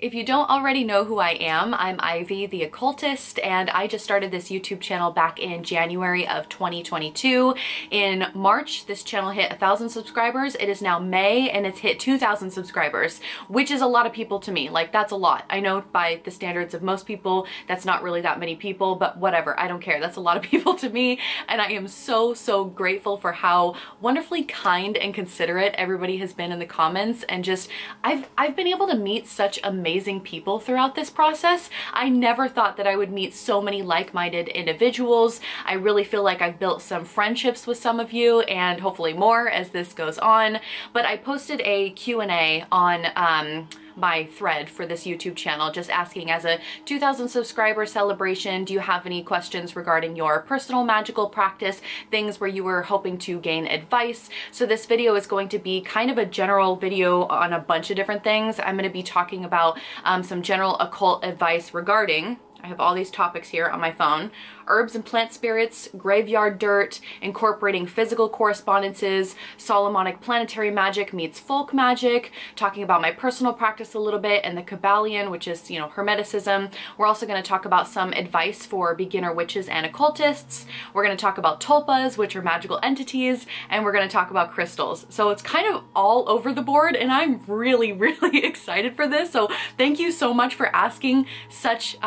If you don't already know who I am, I'm Ivy, the occultist, and I just started this YouTube channel back in January of 2022. In March, this channel hit 1,000 subscribers. It is now May, and it's hit 2,000 subscribers, which is a lot of people to me. Like, that's a lot. I know by the standards of most people, that's not really that many people, but whatever, I don't care. That's a lot of people to me, and I am so, so grateful for how wonderfully kind and considerate everybody has been in the comments, and just, I've been able to meet such amazing people throughout this process. I never thought that I would meet so many like-minded individuals. I really feel like I've built some friendships with some of you, and hopefully more as this goes on. But I posted a Q&A on my thread for this YouTube channel, just asking, as a 2,000 subscriber celebration, do you have any questions regarding your personal magical practice, things where you were hoping to gain advice? So this video is going to be kind of a general video on a bunch of different things. I'm going to be talking about some general occult advice regarding, I have all these topics here on my phone: herbs and plant spirits, graveyard dirt, incorporating physical correspondences, Solomonic planetary magic meets folk magic, talking about my personal practice a little bit, and the Kybalion, which is, you know, Hermeticism. We're also going to talk about some advice for beginner witches and occultists. We're going to talk about tulpas, which are magical entities, and we're going to talk about crystals. So it's kind of all over the board, and I'm really, really excited for this. So thank you so much for asking such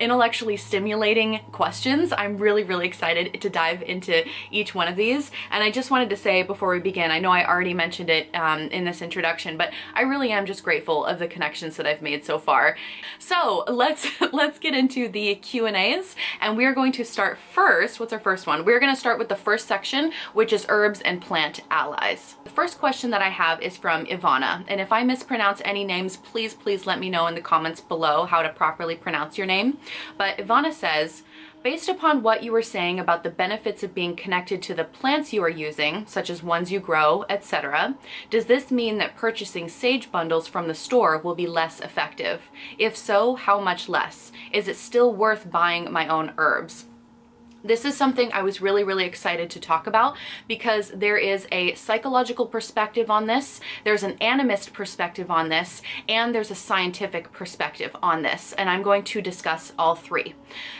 intellectually stimulating questions. I'm really, really excited to dive into each one of these. And I just wanted to say before we begin, I know I already mentioned it in this introduction, but I really am just grateful of the connections that I've made so far. So let's get into the Q&As, and we are going to start first. What's our first one? We're going to start with the first section, which is herbs and plant allies. The first question that I have is from Ivana, and if I mispronounce any names, please let me know in the comments below how to properly pronounce your name. But Ivana says, based upon what you were saying about the benefits of being connected to the plants you are using, such as ones you grow, etc., does this mean that purchasing sage bundles from the store will be less effective? If so, how much less? Is it still worth buying my own herbs? This is something I was really, really excited to talk about because there is a psychological perspective on this, there's an animist perspective on this, and there's a scientific perspective on this, and I'm going to discuss all three.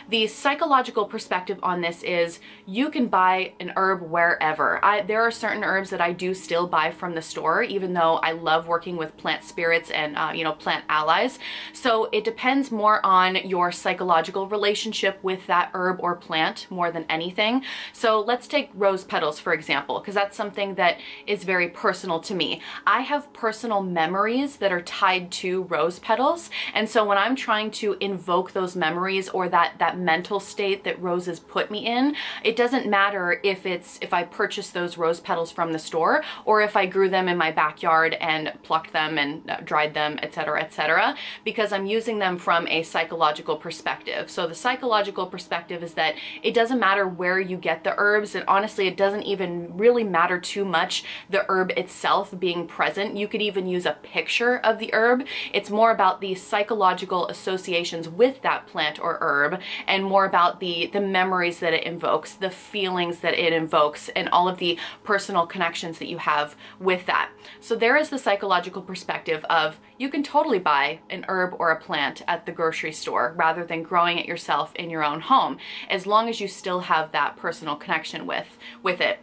The psychological perspective on this is you can buy an herb wherever. There are certain herbs that I do still buy from the store, even though I love working with plant spirits and you know, plant allies. So it depends more on your psychological relationship with that herb or plant more than anything. So let's take rose petals, for example, because that's something that is very personal to me. I have personal memories that are tied to rose petals, and so when I'm trying to invoke those memories or that mental state that roses put me in, it doesn't matter if I purchase those rose petals from the store or if I grew them in my backyard and plucked them and dried them, etc., because I'm using them from a psychological perspective. So the psychological perspective is that it doesn't matter where you get the herbs, and honestly it doesn't even really matter too much the herb itself being present. You could even use a picture of the herb. It's more about the psychological associations with that plant or herb, and more about the memories that it invokes, the feelings that it invokes, and all of the personal connections that you have with that. So there is the psychological perspective of you can totally buy an herb or a plant at the grocery store rather than growing it yourself in your own home, as long as you still have that personal connection with it.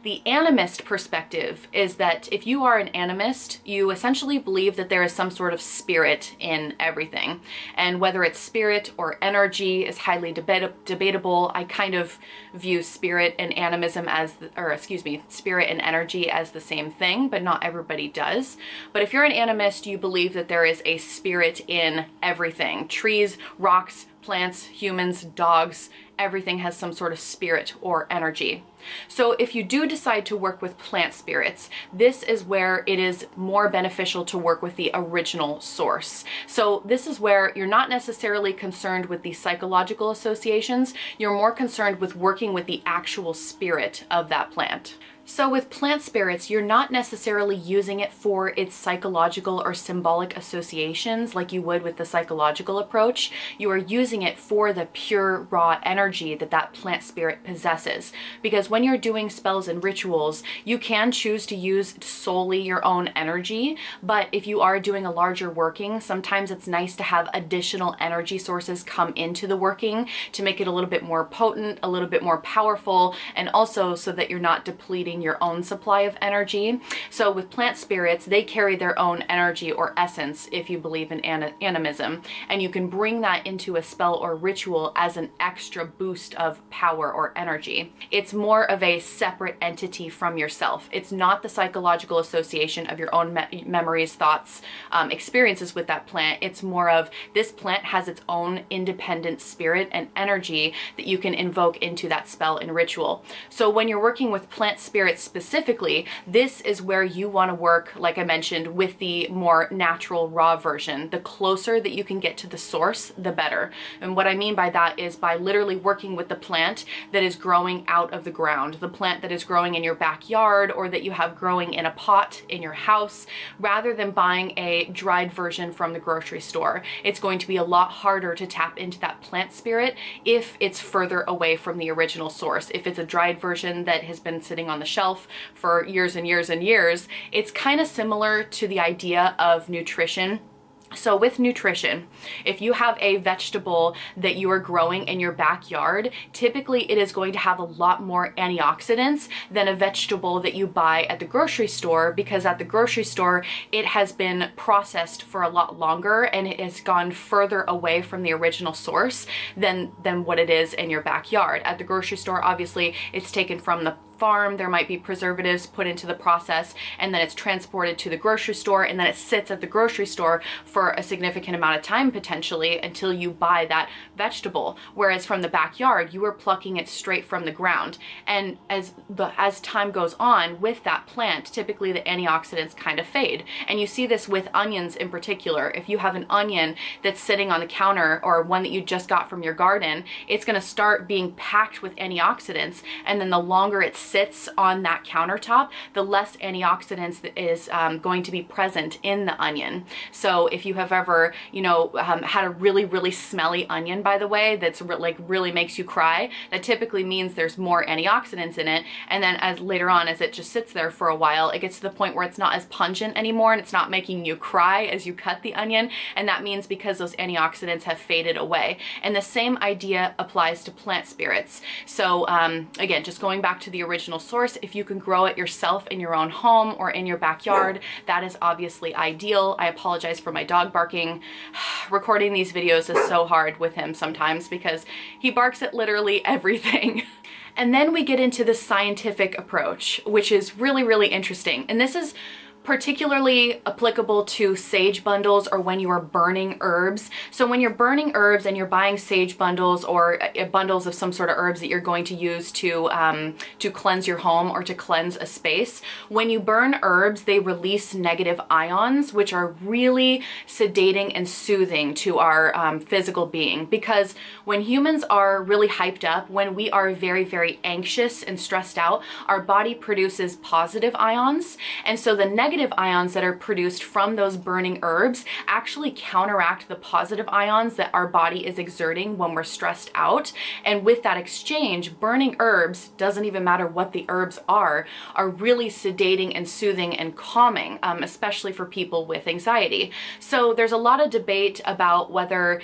The animist perspective is that if you are an animist, you essentially believe that there is some sort of spirit in everything. And whether it's spirit or energy is highly debatable. I kind of view spirit and animism as, spirit and energy as the same thing, but not everybody does. But if you're an animist, you believe that there is a spirit in everything. Trees, rocks, plants, humans, dogs, everything has some sort of spirit or energy. So if you do decide to work with plant spirits, this is where it is more beneficial to work with the original source. So this is where you're not necessarily concerned with the psychological associations, you're more concerned with working with the actual spirit of that plant. So with plant spirits, you're not necessarily using it for its psychological or symbolic associations like you would with the psychological approach. You are using it for the pure raw energy energy that that plant spirit possesses. Because when you're doing spells and rituals, you can choose to use solely your own energy, but if you are doing a larger working, sometimes it's nice to have additional energy sources come into the working to make it a little bit more potent, a little bit more powerful, and also so that you're not depleting your own supply of energy. So with plant spirits, they carry their own energy or essence, if you believe in animism, and you can bring that into a spell or ritual as an extra boost of power or energy. It's more of a separate entity from yourself. It's not the psychological association of your own memories, thoughts, experiences with that plant. It's more of this plant has its own independent spirit and energy that you can invoke into that spell and ritual. So when you're working with plant spirits specifically, this is where you want to work, like I mentioned, with the more natural raw version. The closer that you can get to the source, the better. And what I mean by that is by literally working with the plant that is growing out of the ground, the plant that is growing in your backyard or that you have growing in a pot in your house, rather than buying a dried version from the grocery store. It's going to be a lot harder to tap into that plant spirit if it's further away from the original source. If it's a dried version that has been sitting on the shelf for years and years and years, it's kind of similar to the idea of nutrition. So with nutrition, if you have a vegetable that you are growing in your backyard, typically it is going to have a lot more antioxidants than a vegetable that you buy at the grocery store, because at the grocery store it has been processed for a lot longer and it has gone further away from the original source than what it is in your backyard. At the grocery store, obviously it's taken from the farm, there might be preservatives put into the process, and then it's transported to the grocery store, and then it sits at the grocery store for a significant amount of time potentially until you buy that vegetable. Whereas from the backyard, you are plucking it straight from the ground. And as time goes on with that plant, typically the antioxidants kind of fade. And you see this with onions in particular. If you have an onion that's sitting on the counter or one that you just got from your garden, it's going to start being packed with antioxidants, and then the longer it sits on that countertop, the less antioxidants that is going to be present in the onion. So if you have ever, had a really, really smelly onion, by the way, that's really makes you cry, that typically means there's more antioxidants in it. And then as later on, as it just sits there for a while, it gets to the point where it's not as pungent anymore and it's not making you cry as you cut the onion. And that means because those antioxidants have faded away. And the same idea applies to plant spirits. So again, just going back to the original source, if you can grow it yourself in your own home or in your backyard, that is obviously ideal. I apologize for my dog barking. Recording these videos is so hard with him sometimes because he barks at literally everything. And then we get into the scientific approach, which is really, really interesting. And this is particularly applicable to sage bundles or when you are burning herbs. So when you're burning herbs and you're buying sage bundles or bundles of some sort of herbs that you're going to use to cleanse your home or to cleanse a space, when you burn herbs, they release negative ions, which are really sedating and soothing to our physical being. Because when humans are really hyped up, when we are very, very anxious and stressed out, our body produces positive ions. And so the negative ions that are produced from those burning herbs actually counteract the positive ions that our body is exerting when we're stressed out. And with that exchange, burning herbs, doesn't even matter what the herbs are really sedating and soothing and calming, especially for people with anxiety. So there's a lot of debate about whether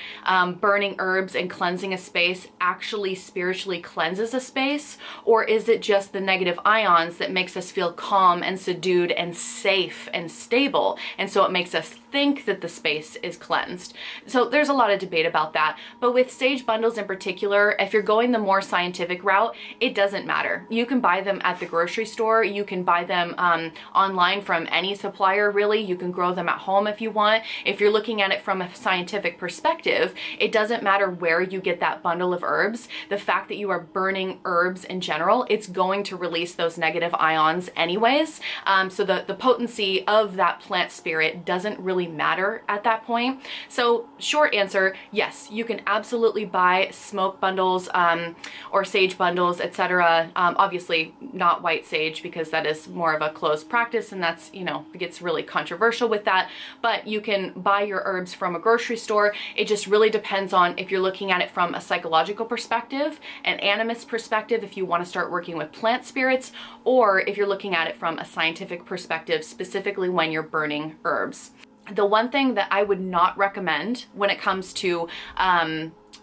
burning herbs and cleansing a space actually spiritually cleanses a space, or is it just the negative ions that makes us feel calm and subdued and safe and stable, and so it makes us think that the space is cleansed. So there's a lot of debate about that. But with sage bundles in particular, if you're going the more scientific route, it doesn't matter. You can buy them at the grocery store, you can buy them online from any supplier really, you can grow them at home if you want. If you're looking at it from a scientific perspective, it doesn't matter where you get that bundle of herbs. The fact that you are burning herbs in general, it's going to release those negative ions anyways. So the potency potency of that plant spirit doesn't really matter at that point. So short answer, yes, you can absolutely buy smoke bundles or sage bundles, etc. Obviously not white sage, because that is more of a closed practice, and that's, you know, it gets really controversial with that. But you can buy your herbs from a grocery store. It just really depends on if you're looking at it from a psychological perspective, an animist perspective, if you want to start working with plant spirits, or if you're looking at it from a scientific perspective, specifically when you're burning herbs. The one thing that I would not recommend when it comes to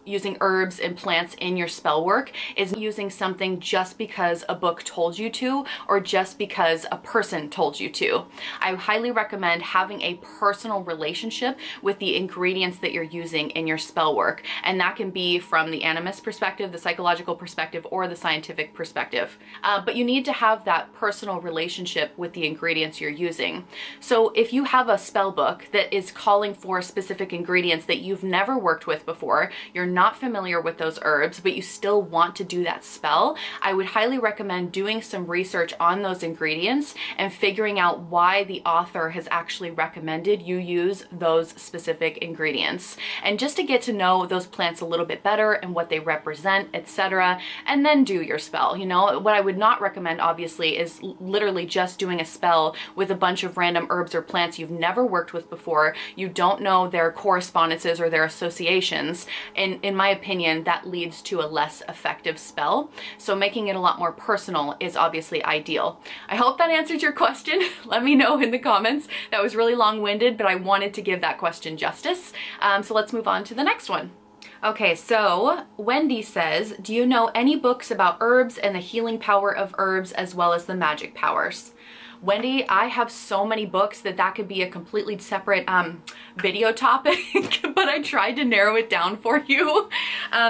using herbs and plants in your spell work is using something just because a book told you to, or just because a person told you to. I highly recommend having a personal relationship with the ingredients that you're using in your spell work, and that can be from the animist perspective, the psychological perspective, or the scientific perspective. But you need to have that personal relationship with the ingredients you're using. So if you have a spell book that is calling for specific ingredients that you've never worked with before, you're not familiar with those herbs, but you still want to do that spell, I would highly recommend doing some research on those ingredients and figuring out why the author has actually recommended you use those specific ingredients. And just to get to know those plants a little bit better and what they represent, etc., and then do your spell. You know, what I would not recommend, obviously, is literally just doing a spell with a bunch of random herbs or plants you've never worked with before. You don't know their correspondences or their associations, and in my opinion, that leads to a less effective spell. So making it a lot more personal is obviously ideal. I hope that answered your question. Let me know in the comments. That was really long-winded, but I wanted to give that question justice. So let's move on to the next one. Okay, so Wendy says, do you know any books about herbs and the healing power of herbs as well as the magic powers? Wendy, I have so many books that could be a completely separate video topic, but I tried to narrow it down for you.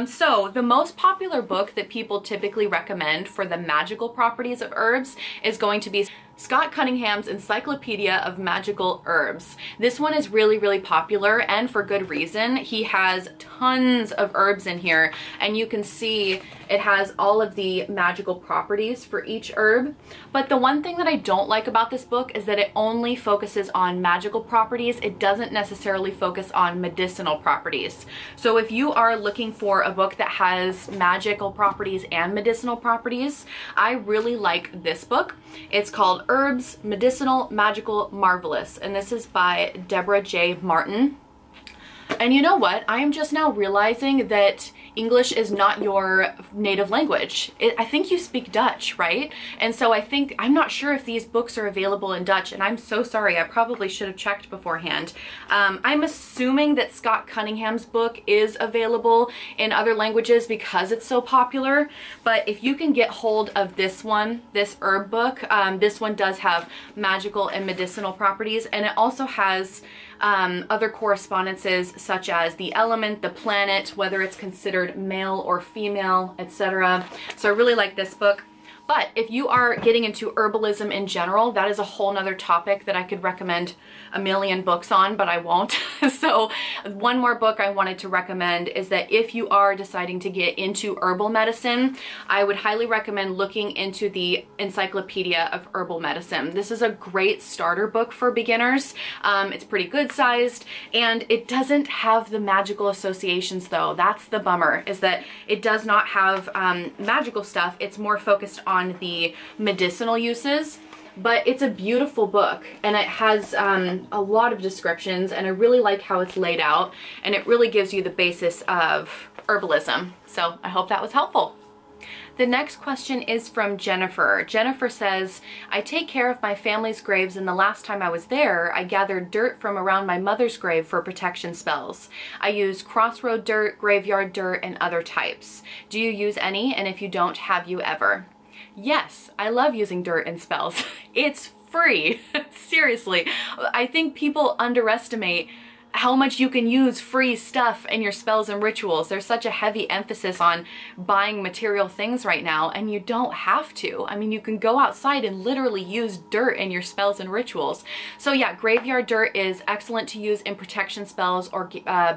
So the most popular book that people typically recommend for the magical properties of herbs is going to be Scott Cunningham's Encyclopedia of Magical Herbs. This one is really, really popular, and for good reason. He has tons of herbs in here, and you can see it has all of the magical properties for each herb. But the one thing that I don't like about this book is that it only focuses on magical properties. It doesn't necessarily focus on medicinal properties. So if you are looking for a book that has magical properties and medicinal properties, I really like this book. It's called Herbs, Medicinal, Magical, Marvelous, and this is by Deborah J. Martin. And you know what? I am just now realizing that English is not your native language. I think you speak Dutch, right? And so I'm not sure if these books are available in Dutch, and I'm so sorry. I probably should have checked beforehand. I'm assuming that Scott Cunningham's book is available in other languages because it's so popular, but if you can get hold of this one, this herb book, this one does have magical and medicinal properties, and it also has other correspondences such as the element, the planet, whether it's considered male or female, etc. So I really like this book. But if you are getting into herbalism in general, that is a whole nother topic that I could recommend a million books on, but I won't. So one more book I wanted to recommend is that if you are deciding to get into herbal medicine, I would highly recommend looking into the Encyclopedia of Herbal Medicine. This is a great starter book for beginners. It's pretty good sized, and it doesn't have the magical associations though. That's the bummer, is that it does not have magical stuff. It's more focused on the medicinal uses, but it's a beautiful book, and it has a lot of descriptions, and I really like how it's laid out, and it really gives you the basis of herbalism. So I hope that was helpful. The next question is from Jennifer. Jennifer says, I take care of my family's graves, and the last time I was there, I gathered dirt from around my mother's grave for protection spells. I use crossroad dirt, graveyard dirt, and other types. Do you use any? And if you don't, have you ever? Yes, I love using dirt in spells. It's free. Seriously. I think people underestimate how much you can use free stuff in your spells and rituals. There's such a heavy emphasis on buying material things right now, and you don't have to. I mean, you can go outside and literally use dirt in your spells and rituals. So yeah, graveyard dirt is excellent to use in protection spells or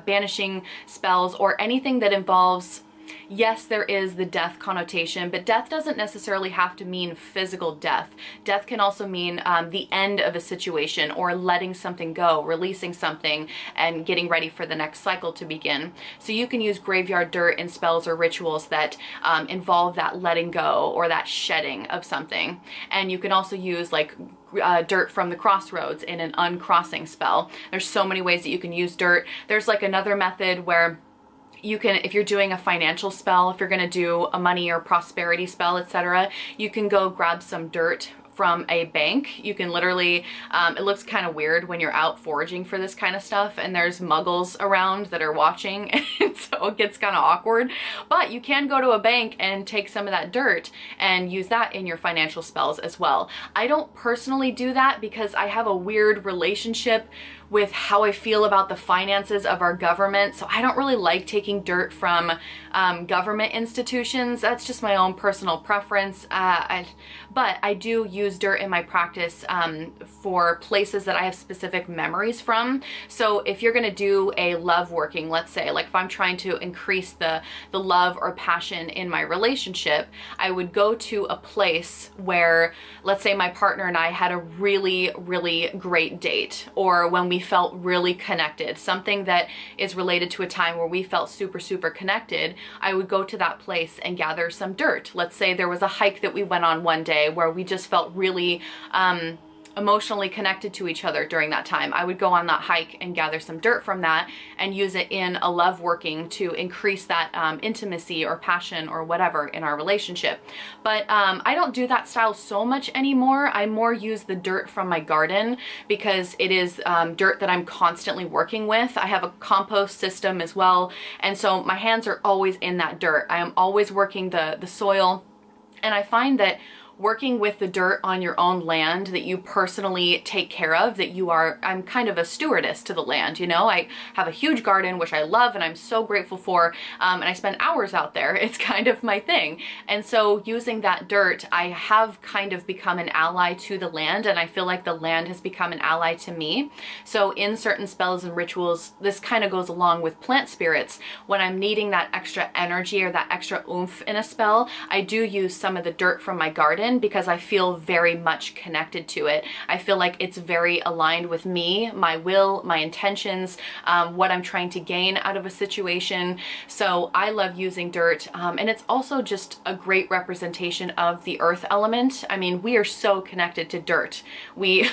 banishing spells, or anything that involves yes, there is the death connotation, but death doesn't necessarily have to mean physical death. Death can also mean the end of a situation, or letting something go, releasing something, and getting ready for the next cycle to begin. So you can use graveyard dirt in spells or rituals that involve that letting go or that shedding of something. And you can also use like dirt from the crossroads in an uncrossing spell. There's so many ways that you can use dirt. There's like another method where you can, if you're doing a financial spell, if you're going to do a money or prosperity spell, etc., you can go grab some dirt from a bank. You can literally, it looks kind of weird when you're out foraging for this kind of stuff and there's muggles around that are watching, and so it gets kind of awkward. But you can go to a bank and take some of that dirt and use that in your financial spells as well. I don't personally do that because I have a weird relationship with how I feel about the finances of our government. So I don't really like taking dirt from government institutions. That's just my own personal preference. But I do use dirt in my practice for places that I have specific memories from. So if you're gonna do a love working, let's say, like if I'm trying to increase the love or passion in my relationship, I would go to a place where, let's say my partner and I had a really, really great date, or when we felt really connected, something that is related to a time where we felt super, super connected. I would go to that place and gather some dirt. Let's say there was a hike that we went on one day where we just felt really emotionally connected to each other during that time. I would go on that hike and gather some dirt from that and use it in a love working to increase that intimacy or passion or whatever in our relationship. But I don't do that style so much anymore. I more use the dirt from my garden because it is dirt that I'm constantly working with. I have a compost system as well, and so my hands are always in that dirt. I am always working the soil, and I find that working with the dirt on your own land that you personally take care of, that you are, I'm kind of a stewardess to the land, you know? I have a huge garden, which I love and I'm so grateful for, and I spend hours out there. It's kind of my thing. And so using that dirt, I have kind of become an ally to the land, and I feel like the land has become an ally to me. So in certain spells and rituals, this kind of goes along with plant spirits. When I'm needing that extra energy or that extra oomph in a spell, I do use some of the dirt from my garden because I feel very much connected to it. I feel like it's very aligned with me, my will, my intentions, what I'm trying to gain out of a situation. So I love using dirt, and it's also just a great representation of the earth element. I mean, we are so connected to dirt. We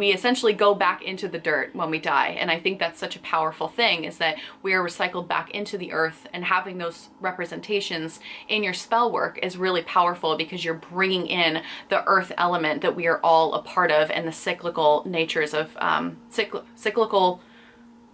essentially go back into the dirt when we die, and I think that's such a powerful thing, is that we are recycled back into the earth, and having those representations in your spell work is really powerful because you're bringing in the earth element that we are all a part of, and the cyclical natures of cyclical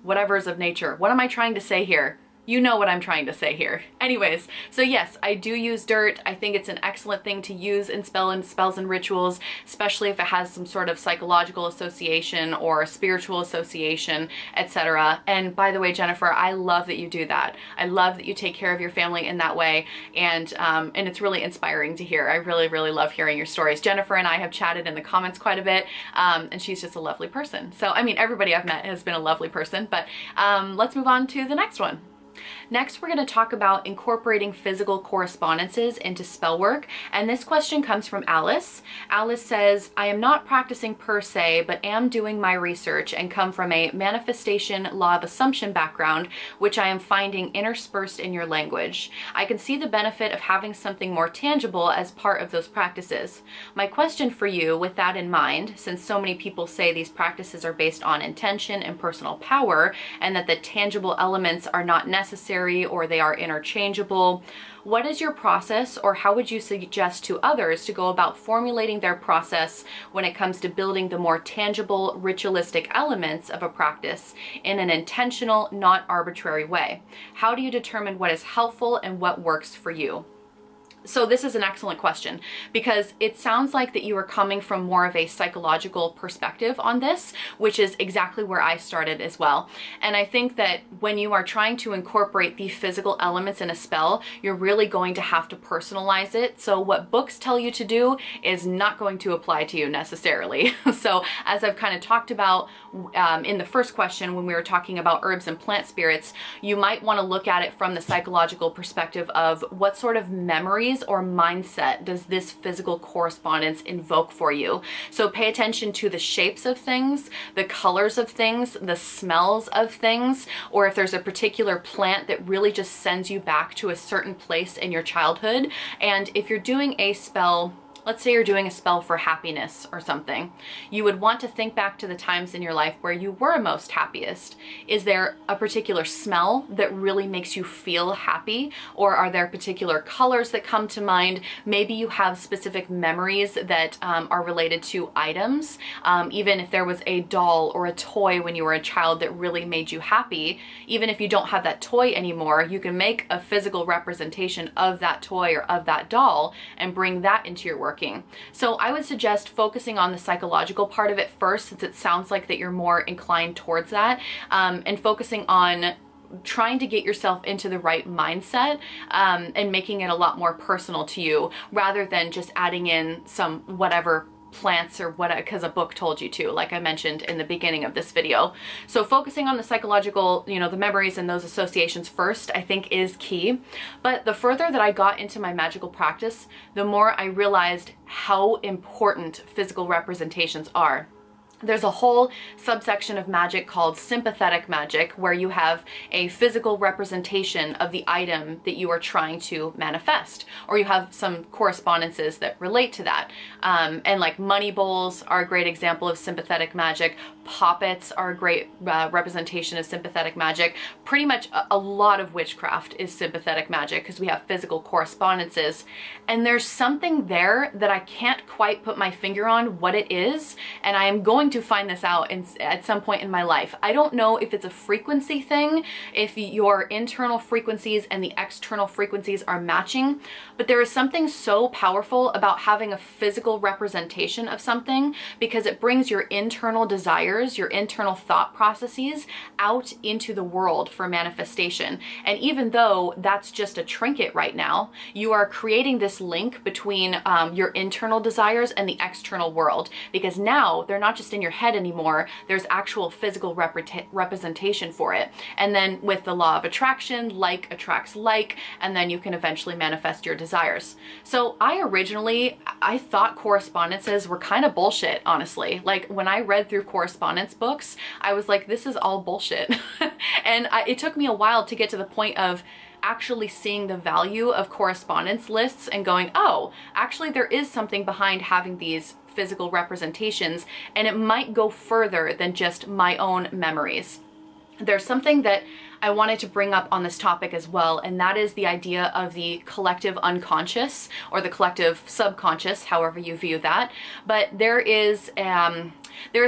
whatevers of nature. What am I trying to say here? You know what I'm trying to say here. Anyways, so yes, I do use dirt. I think it's an excellent thing to use in spells and rituals, especially if it has some sort of psychological association or spiritual association, etc. And by the way, Jennifer, I love that you do that. I love that you take care of your family in that way, and it's really inspiring to hear. I really, really love hearing your stories. Jennifer and I have chatted in the comments quite a bit, and she's just a lovely person. So, I mean, everybody I've met has been a lovely person, but let's move on to the next one. Next, we're going to talk about incorporating physical correspondences into spell work, and this question comes from Alice. Alice says, I am not practicing per se, but am doing my research and come from a manifestation law of assumption background, which I am finding interspersed in your language. I can see the benefit of having something more tangible as part of those practices. My question for you, with that in mind, since so many people say these practices are based on intention and personal power, and that the tangible elements are not necessary or they are interchangeable, what is your process, or how would you suggest to others to go about formulating their process when it comes to building the more tangible ritualistic elements of a practice in an intentional, not arbitrary way? How do you determine what is helpful and what works for you? So this is an excellent question, because it sounds like that you are coming from more of a psychological perspective on this, which is exactly where I started as well. And I think that when you are trying to incorporate the physical elements in a spell, you're really going to have to personalize it. So what books tell you to do is not going to apply to you necessarily. So as I've kind of talked about in the first question, when we were talking about herbs and plant spirits, you might want to look at it from the psychological perspective of what sort of memories or mindset does this physical correspondence invoke for you. So pay attention to the shapes of things, the colors of things, the smells of things, or if there's a particular plant that really just sends you back to a certain place in your childhood. And if you're doing a spell, let's say you're doing a spell for happiness or something, you would want to think back to the times in your life where you were most happiest. Is there a particular smell that really makes you feel happy? Or are there particular colors that come to mind? Maybe you have specific memories that are related to items. Even if there was a doll or a toy when you were a child that really made you happy, even if you don't have that toy anymore, you can make a physical representation of that toy or of that doll and bring that into your work. So I would suggest focusing on the psychological part of it first, since it sounds like that you're more inclined towards that, and focusing on trying to get yourself into the right mindset and making it a lot more personal to you, rather than just adding in some whatever plants or what, because a book told you to, like I mentioned in the beginning of this video. So focusing on the psychological, you know, the memories and those associations first, I think is key. But the further that I got into my magical practice, the more I realized how important physical representations are. There's a whole subsection of magic called sympathetic magic, where you have a physical representation of the item that you are trying to manifest, or you have some correspondences that relate to that. And like money bowls are a great example of sympathetic magic. Poppets are a great representation of sympathetic magic. Pretty much a lot of witchcraft is sympathetic magic, because we have physical correspondences. And there's something there that I can't quite put my finger on what it is, and I am going to find this out at some point in my life. I don't know if it's a frequency thing, if your internal frequencies and the external frequencies are matching, but there is something so powerful about having a physical representation of something, because it brings your internal desires, your internal thought processes out into the world for manifestation. And even though that's just a trinket right now, you are creating this link between your internal desires and the external world, because now they're not just in your head anymore, there's actual physical representation for it. And then with the law of attraction, like attracts like, and then you can eventually manifest your desires. So I thought correspondences were kind of bullshit, honestly. Like when I read through correspondence books, I was like, this is all bullshit. And it took me a while to get to the point of actually seeing the value of correspondence lists and going, oh, actually there is something behind having these physical representations, and it might go further than just my own memories. There's something that I wanted to bring up on this topic as well, and that is the idea of the collective unconscious, or the collective subconscious, however you view that. But there is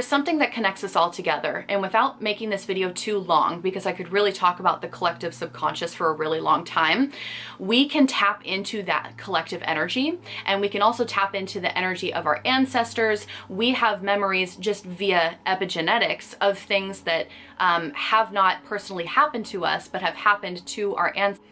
something that connects us all together. And without making this video too long, because I could really talk about the collective subconscious for a really long time, we can tap into that collective energy, and we can also tap into the energy of our ancestors. We have memories just via epigenetics of things that have not personally happened to us, but have happened to our ancestors.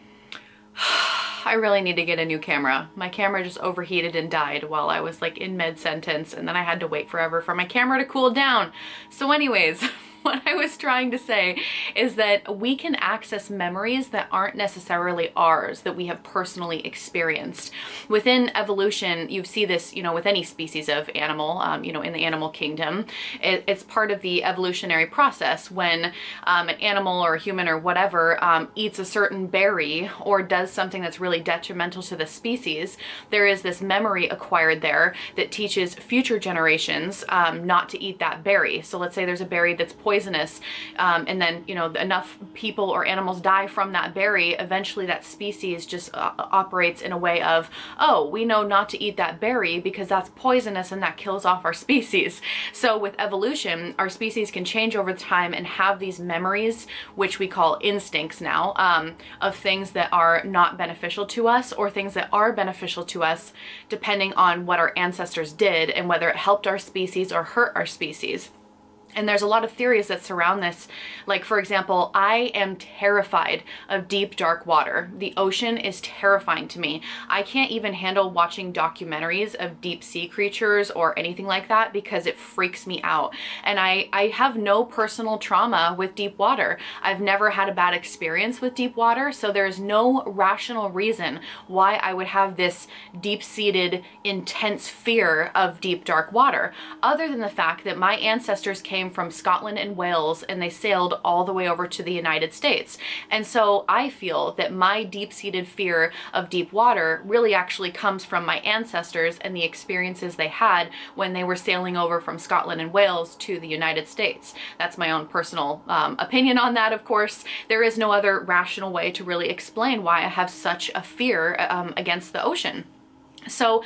I really need to get a new camera. My camera just overheated and died while I was like in mid-sentence, and then I had to wait forever for my camera to cool down. So anyways, what I was trying to say is that we can access memories that aren't necessarily ours, that we have personally experienced. Within evolution, you see this, you know, with any species of animal, you know, in the animal kingdom. It's part of the evolutionary process. When an animal or a human or whatever eats a certain berry or does something that's really detrimental to the species, there is this memory acquired there that teaches future generations not to eat that berry. So let's say there's a berry that's poisonous poisonous, and then, you know, enough people or animals die from that berry, eventually that species just operates in a way of, oh, we know not to eat that berry because that's poisonous and that kills off our species. So with evolution, our species can change over time and have these memories, which we call instincts now, of things that are not beneficial to us or things that are beneficial to us, depending on what our ancestors did and whether it helped our species or hurt our species. And there's a lot of theories that surround this. Like, for example, I am terrified of deep, dark water. The ocean is terrifying to me. I can't even handle watching documentaries of deep sea creatures or anything like that because it freaks me out. And I have no personal trauma with deep water. I've never had a bad experience with deep water, so there's no rational reason why I would have this deep-seated, intense fear of deep, dark water, other than the fact that my ancestors came from Scotland and Wales and they sailed all the way over to the United States. And so I feel that my deep-seated fear of deep water really actually comes from my ancestors and the experiences they had when they were sailing over from Scotland and Wales to the United States. That's my own personal opinion on that, of course. There is no other rational way to really explain why I have such a fear against the ocean. So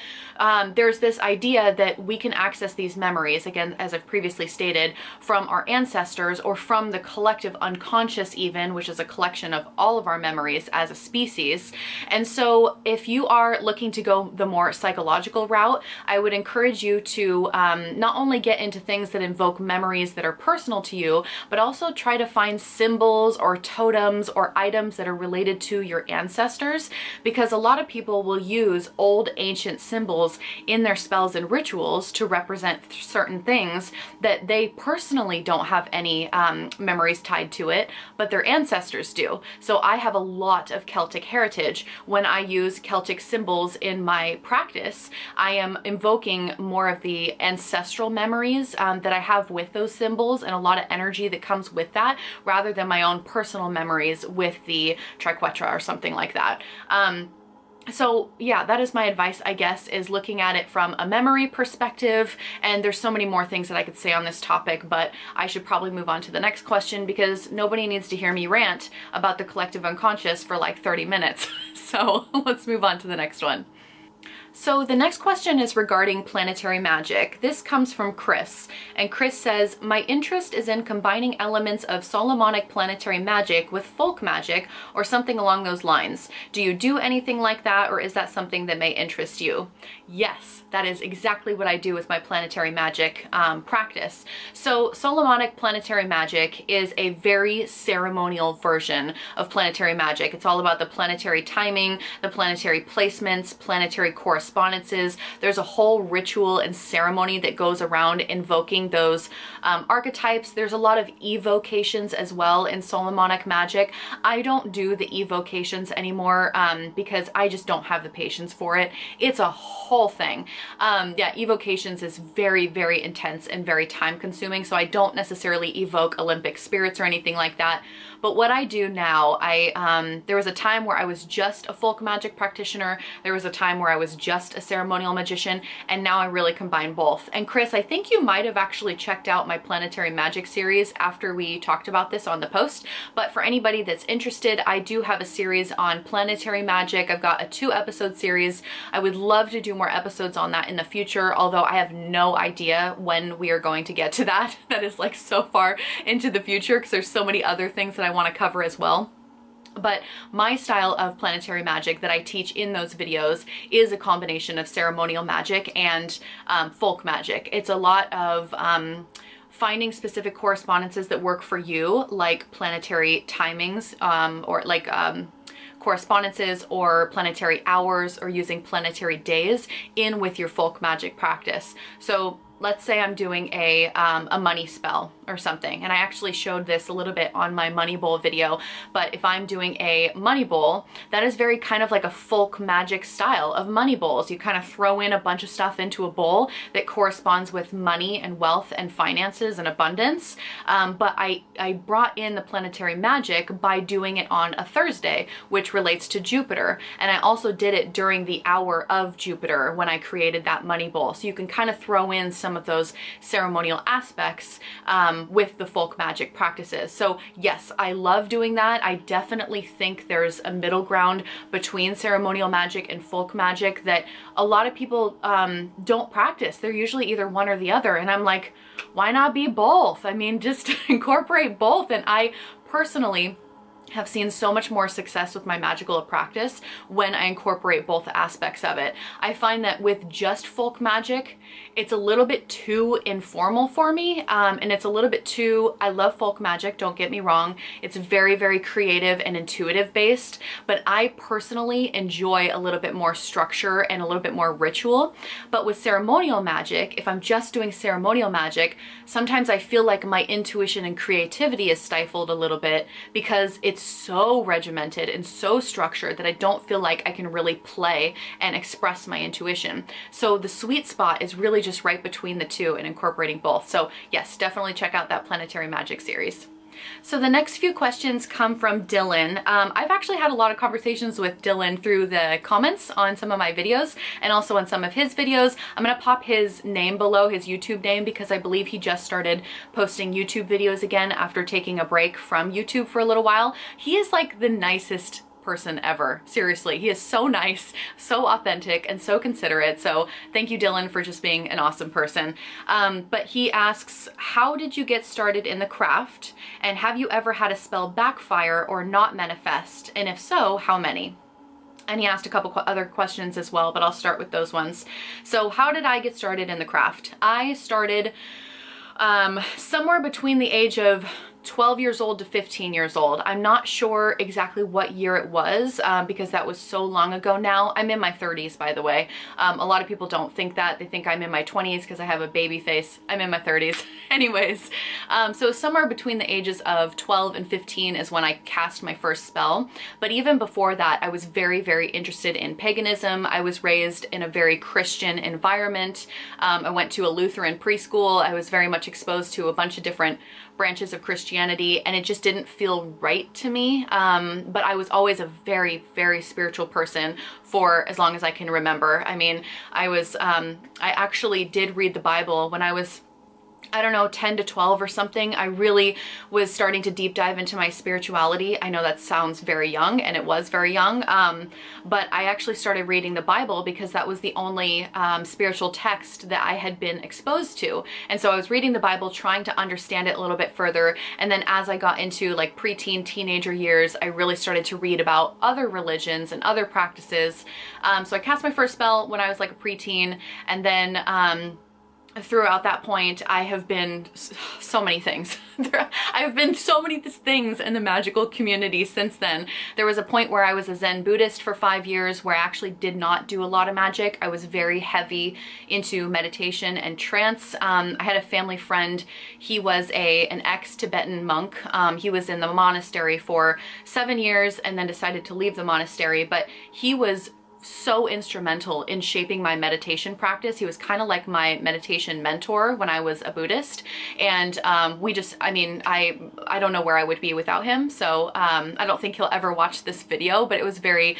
there's this idea that we can access these memories, again, as I've previously stated, from our ancestors or from the collective unconscious even, which is a collection of all of our memories as a species. And so if you are looking to go the more psychological route, I would encourage you to not only get into things that invoke memories that are personal to you, but also try to find symbols or totems or items that are related to your ancestors, because a lot of people will use old ancient symbols in their spells and rituals to represent certain things that they personally don't have any memories tied to it, but their ancestors do. So I have a lot of Celtic heritage. When I use Celtic symbols in my practice, I am invoking more of the ancestral memories that I have with those symbols and a lot of energy that comes with that, rather than my own personal memories with the triquetra or something like that. So yeah, that is my advice, I guess, is looking at it from a memory perspective. And there's so many more things that I could say on this topic, but I should probably move on to the next question because nobody needs to hear me rant about the collective unconscious for like 30 minutes. So let's move on to the next one. So the next question is regarding planetary magic. This comes from Chris, and Chris says, my interest is in combining elements of Solomonic planetary magic with folk magic or something along those lines. Do you do anything like that, or is that something that may interest you? Yes, that is exactly what I do with my planetary magic practice. So Solomonic planetary magic is a very ceremonial version of planetary magic. It's all about the planetary timing, the planetary placements, planetary correspondences. There's a whole ritual and ceremony that goes around invoking those archetypes. There's a lot of evocations as well in Solomonic magic. I don't do the evocations anymore because I just don't have the patience for it. It's a whole thing. Yeah, evocations is very, very intense and very time consuming, so I don't necessarily evoke Olympic spirits or anything like that. But what I do now, there was a time where I was just a folk magic practitioner, there was a time where I was just a ceremonial magician, and now I really combine both. And Chris, I think you might have actually checked out my planetary magic series after we talked about this on the post, but for anybody that's interested, I do have a series on planetary magic. I've got a 2-episode series. I would love to do more episodes on that in the future, although I have no idea when we are going to get to that. That is like so far into the future because there's so many other things that I want to cover as well. But my style of planetary magic that I teach in those videos is a combination of ceremonial magic and folk magic. It's a lot of finding specific correspondences that work for you, like planetary timings or like correspondences or planetary hours, or using planetary days in with your folk magic practice. So let's say I'm doing a money spell or something, and I actually showed this a little bit on my money bowl video, but if I'm doing a money bowl, that is very kind of like a folk magic style of money bowls. You kind of throw in a bunch of stuff into a bowl that corresponds with money and wealth and finances and abundance, but I brought in the planetary magic by doing it on a Thursday, which relates to Jupiter, and I also did it during the hour of Jupiter when I created that money bowl. So you can kind of throw in some some of those ceremonial aspects with the folk magic practices. So yes, I love doing that. I definitely think there's a middle ground between ceremonial magic and folk magic that a lot of people don't practice. They're usually either one or the other. And I'm like, why not be both? I mean, just incorporate both. And I personally have seen so much more success with my magical practice when I incorporate both aspects of it. I find that with just folk magic, it's a little bit too informal for me, and it's a little bit too, I love folk magic, don't get me wrong. It's very, very creative and intuitive based, but I personally enjoy a little bit more structure and a little bit more ritual. But with ceremonial magic, if I'm just doing ceremonial magic, sometimes I feel like my intuition and creativity is stifled a little bit because it's so regimented and so structured that I don't feel like I can really play and express my intuition. So the sweet spot is really just right between the two and incorporating both. So yes, definitely check out that Planetary Magic series. So the next few questions come from Dylan. I've actually had a lot of conversations with Dylan through the comments on some of my videos and also on some of his videos. I'm gonna pop his name below, his YouTube name, because I believe he just started posting YouTube videos again after taking a break from YouTube for a little while. He is like the nicest person ever. Seriously, he is so nice, so authentic, and so considerate. So thank you, Dylan, for just being an awesome person. But he asks, how did you get started in the craft? And have you ever had a spell backfire or not manifest? And if so, how many? And he asked a couple other questions as well, but I'll start with those ones. So how did I get started in the craft? I started somewhere between the age of 12 years old to 15 years old. I'm not sure exactly what year it was because that was so long ago now. I'm in my 30s, by the way. A lot of people don't think that. They think I'm in my 20s because I have a baby face. I'm in my 30s. Anyways, so somewhere between the ages of 12 and 15 is when I cast my first spell. But even before that, I was very, very interested in paganism. I was raised in a very Christian environment. I went to a Lutheran preschool. I was very much exposed to a bunch of different branches of Christianity, and it just didn't feel right to me. But I was always a very, very spiritual person for as long as I can remember. I mean, I actually did read the Bible when I was, I don't know, 10 to 12 or something. I really was starting to deep dive into my spirituality. I know that sounds very young, and it was very young, but I actually started reading the Bible because that was the only spiritual text that I had been exposed to. And so I was reading the Bible, trying to understand it a little bit further. And then as I got into like preteen, teenager years, I really started to read about other religions and other practices. So I cast my first spell when I was like a preteen, and then throughout that point, I have been so many things. I've been so many things in the magical community since then. There was a point where I was a Zen Buddhist for 5 years where I actually did not do a lot of magic. I was very heavy into meditation and trance. I had a family friend. He was an ex-Tibetan monk. He was in the monastery for 7 years and then decided to leave the monastery, but he was so instrumental in shaping my meditation practice. He was kind of like my meditation mentor when I was a Buddhist, and we just, I mean, I don't know where I would be without him. So I don't think he'll ever watch this video, but it was very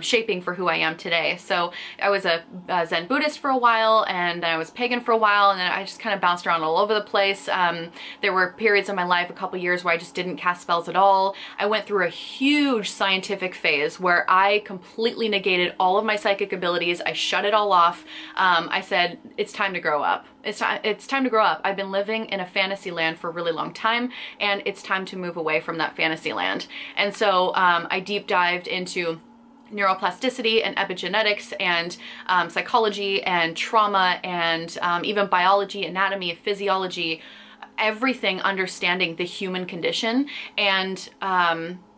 shaping for who I am today. So I was a Zen Buddhist for a while, and then I was pagan for a while, and then I just kind of bounced around all over the place. There were periods in my life, a couple years, where I just didn't cast spells at all. I went through a huge scientific phase where I completely negated all of my psychic abilities. I shut it all off. I said, it's time to grow up. It's time to grow up. I've been living in a fantasy land for a really long time, and it's time to move away from that fantasy land. And so I deep dived into neuroplasticity and epigenetics and psychology and trauma and even biology, anatomy, physiology, everything, understanding the human condition. And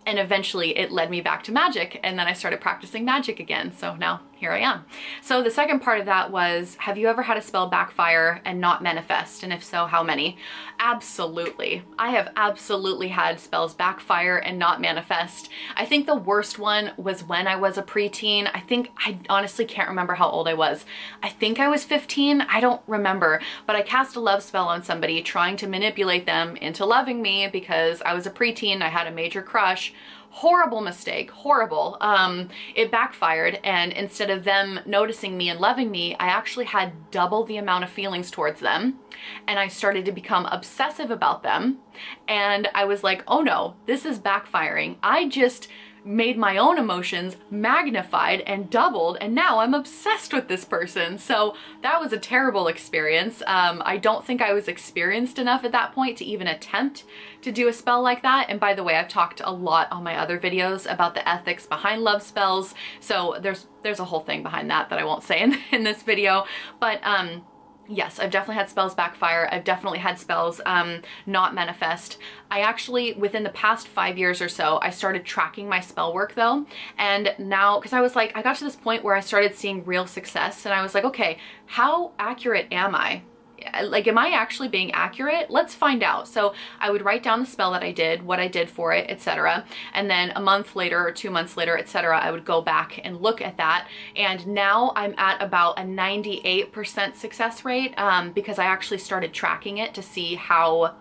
eventually it led me back to magic, and then I started practicing magic again. So now here I am. So the second part of that was, have you ever had a spell backfire and not manifest? And if so, how many? Absolutely. I have absolutely had spells backfire and not manifest. I think the worst one was when I was a preteen. I honestly can't remember how old I was. I think I was 15. I don't remember, but I cast a love spell on somebody, trying to manipulate them into loving me because I was a preteen. I had a major crush. Horrible mistake, horrible. It backfired, and instead of them noticing me and loving me, I actually had double the amount of feelings towards them, and I started to become obsessive about them, and I was like, oh no, this is backfiring. I just made my own emotions magnified and doubled, and now I'm obsessed with this person. So that was a terrible experience. I don't think I was experienced enough at that point to even attempt to do a spell like that. And by the way, I've talked a lot on my other videos about the ethics behind love spells, so there's a whole thing behind that I won't say in this video. But yes, I've definitely had spells backfire. I've definitely had spells not manifest. I actually, within the past 5 years or so, I started tracking my spell work though. And now, because I was like, I got to this point where I started seeing real success, and I was like, okay, how accurate am I? Like, am I actually being accurate? Let's find out. So I would write down the spell that I did, what I did for it, etc. And then a month later or 2 months later, etc., I would go back and look at that. And now I'm at about a 98% success rate because I actually started tracking it to see how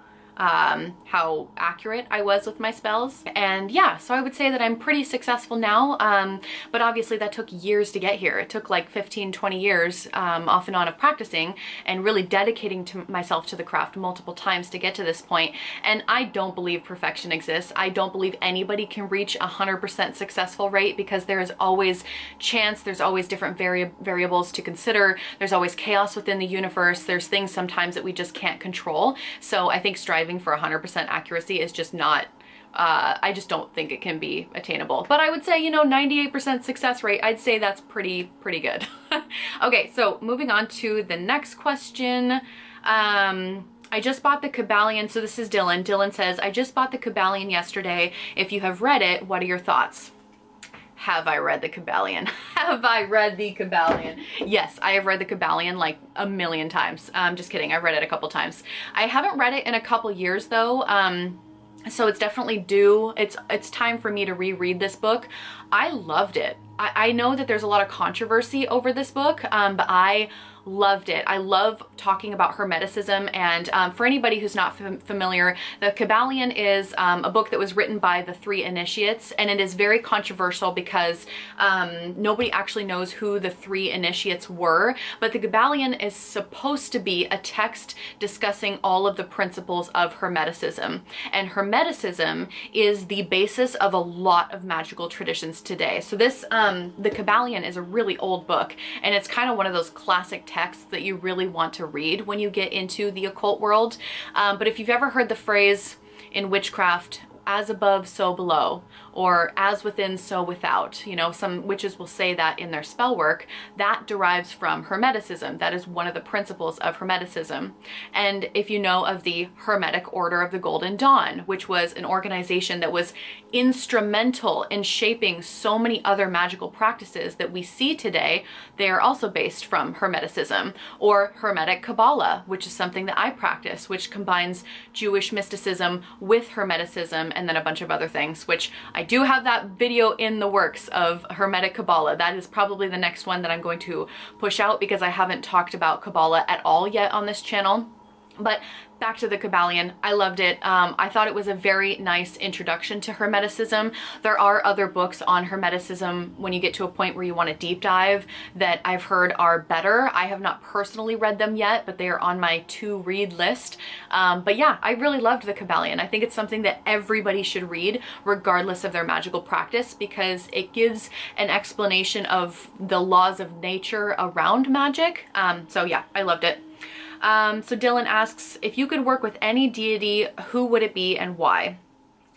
accurate I was with my spells. And yeah, so I would say that I'm pretty successful now, but obviously that took years to get here. It took like 15-20 years off and on of practicing and really dedicating to myself to the craft multiple times to get to this point. And I don't believe perfection exists. I don't believe anybody can reach 100% successful rate, because there is always chance, there's always different variables to consider, there's always chaos within the universe, there's things sometimes that we just can't control. So I think striving for 100% accuracy is just not, I just don't think it can be attainable. But I would say, you know, 98% success rate, I'd say that's pretty good. Okay, so moving on to the next question. I just bought the Kybalion. So this is Dylan. Dylan says, I just bought the Kybalion yesterday. If you have read it, what are your thoughts? Have I read the Kybalion? Have I read the Kybalion? Yes, I have read the Kybalion like a million times. Just kidding, I've read it a couple times. I haven't read it in a couple years though, so it's definitely due. It's time for me to reread this book. I loved it. I know that there's a lot of controversy over this book, but I loved it. I love talking about Hermeticism, and for anybody who's not familiar, the Kybalion is a book that was written by the 3 initiates, and it is very controversial because nobody actually knows who the 3 initiates were, but the Kybalion is supposed to be a text discussing all of the principles of Hermeticism, and Hermeticism is the basis of a lot of magical traditions today. So this, the Kybalion is a really old book, and it's kind of one of those classic texts that you really want to read when you get into the occult world. But if you've ever heard the phrase in witchcraft, as above, so below, or as within, so without, you know, some witches will say that in their spell work, that derives from Hermeticism. That is one of the principles of Hermeticism. And if you know of the Hermetic Order of the Golden Dawn, which was an organization that was instrumental in shaping so many other magical practices that we see today, they are also based from Hermeticism. Or Hermetic Kabbalah, which is something that I practice, which combines Jewish mysticism with Hermeticism and then a bunch of other things, which I do have that video in the works of Hermetic Kabbalah. That is probably the next one that I'm going to push out, because I haven't talked about Kabbalah at all yet on this channel. But back to the Kybalion, I loved it. I thought it was a very nice introduction to Hermeticism. There are other books on Hermeticism when you get to a point where you want to deep dive that I've heard are better. I have not personally read them yet, but they are on my to-read list. But yeah, I really loved the Kybalion. I think it's something that everybody should read regardless of their magical practice, because it gives an explanation of the laws of nature around magic. So yeah, I loved it. So Dylan asks, if you could work with any deity, who would it be and why?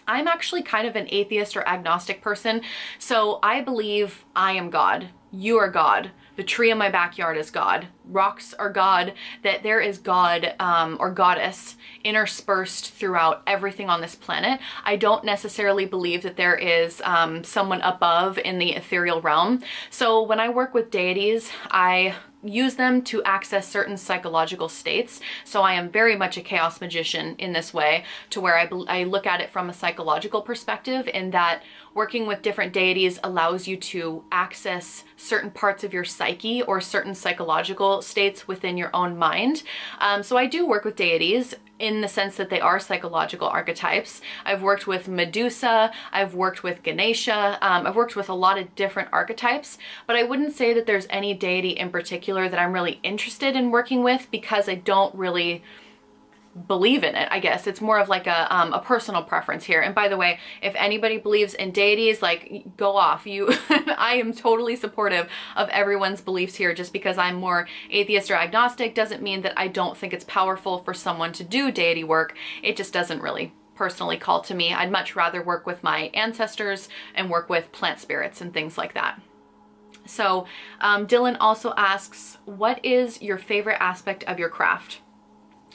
I'm actually kind of an atheist or agnostic person, so I believe I am God, you are God, the tree in my backyard is God, rocks are God, that there is God or goddess interspersed throughout everything on this planet. I don't necessarily believe that there is someone above in the ethereal realm. So when I work with deities, I use them to access certain psychological states. So I am very much a chaos magician in this way, to where I look at it from a psychological perspective, in that working with different deities allows you to access certain parts of your psyche or certain psychological states within your own mind. So I do work with deities. in the sense that they are psychological archetypes. I've worked with Medusa, I've worked with Ganesha, I've worked with a lot of different archetypes, but I wouldn't say that there's any deity in particular that I'm really interested in working with because I don't really believe in it, I guess. It's more of like a personal preference here. And by the way, if anybody believes in deities, like, go off. I am totally supportive of everyone's beliefs here. Just because I'm more atheist or agnostic doesn't mean that I don't think it's powerful for someone to do deity work. It just doesn't really personally call to me. I'd much rather work with my ancestors and work with plant spirits and things like that. So Dylan also asks, what is your favorite aspect of your craft?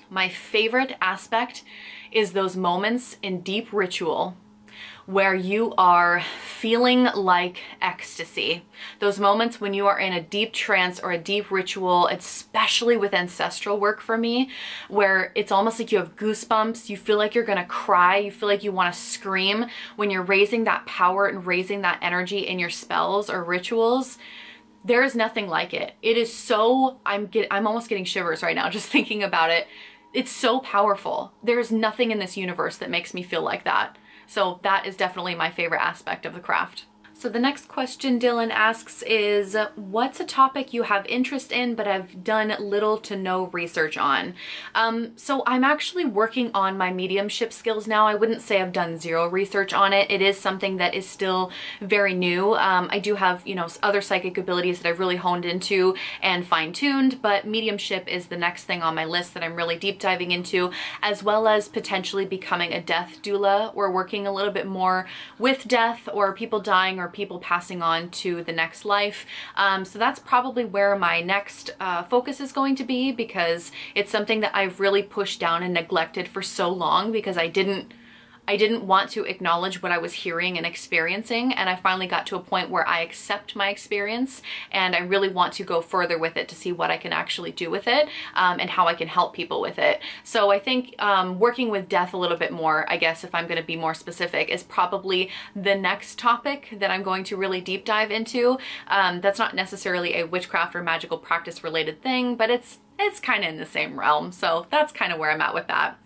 My favorite aspect is those moments in deep ritual where you are feeling like ecstasy. Those moments when you are in a deep trance or a deep ritual, especially with ancestral work for me, where it's almost like you have goosebumps, you feel like you're gonna cry, you feel like you wanna scream when you're raising that power and raising that energy in your spells or rituals. There is nothing like it. It is so, I'm almost getting shivers right now just thinking about it. It's so powerful. There is nothing in this universe that makes me feel like that. So that is definitely my favorite aspect of the craft. So the next question Dylan asks is, what's a topic you have interest in but have done little to no research on? So I'm actually working on my mediumship skills now. I wouldn't say I've done zero research on it. It is something that is still very new. I do have, you know, other psychic abilities that I've really honed into and fine-tuned, but mediumship is the next thing on my list that I'm really deep diving into, as well as potentially becoming a death doula. We're working a little bit more with death or people dying or people passing on to the next life. So that's probably where my next focus is going to be, because it's something that I've really pushed down and neglected for so long because I didn't want to acknowledge what I was hearing and experiencing, and I finally got to a point where I accept my experience and I really want to go further with it to see what I can actually do with it and how I can help people with it. So I think working with death a little bit more, I guess if I'm going to be more specific, is probably the next topic that I'm going to really deep dive into. That's not necessarily a witchcraft or magical practice related thing, but it's kind of in the same realm. So that's kind of where I'm at with that.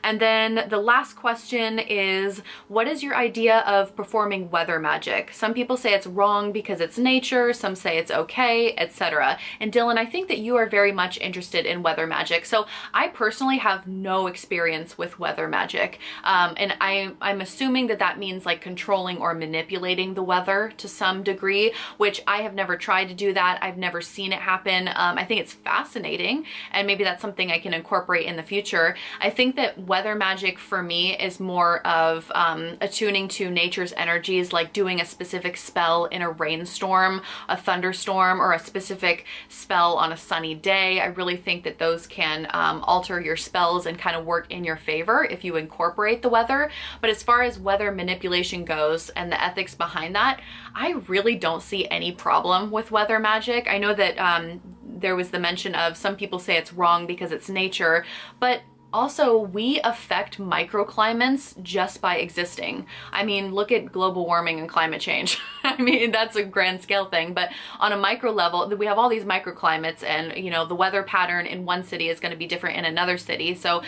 And then the last question is, what is your idea of performing weather magic? Some people say it's wrong because it's nature, some say it's okay, etc. And Dylan, I think that you are very much interested in weather magic. So I personally have no experience with weather magic. And I'm assuming that that means like controlling or manipulating the weather to some degree, which I have never tried to do that. I've never seen it happen. I think it's fascinating, and maybe that's something I can incorporate in the future. I think that weather magic for me is more of attuning to nature's energies, like doing a specific spell in a rainstorm, a thunderstorm, or a specific spell on a sunny day. I really think that those can alter your spells and kind of work in your favor if you incorporate the weather. But as far as weather manipulation goes and the ethics behind that, I really don't see any problem with weather magic. I know that there was the mention of some people say it's wrong because it's nature, but also, we affect microclimates just by existing. I mean, look at global warming and climate change. I mean, that's a grand scale thing, but on a micro level, we have all these microclimates, and you know, the weather pattern in one city is going to be different in another city. So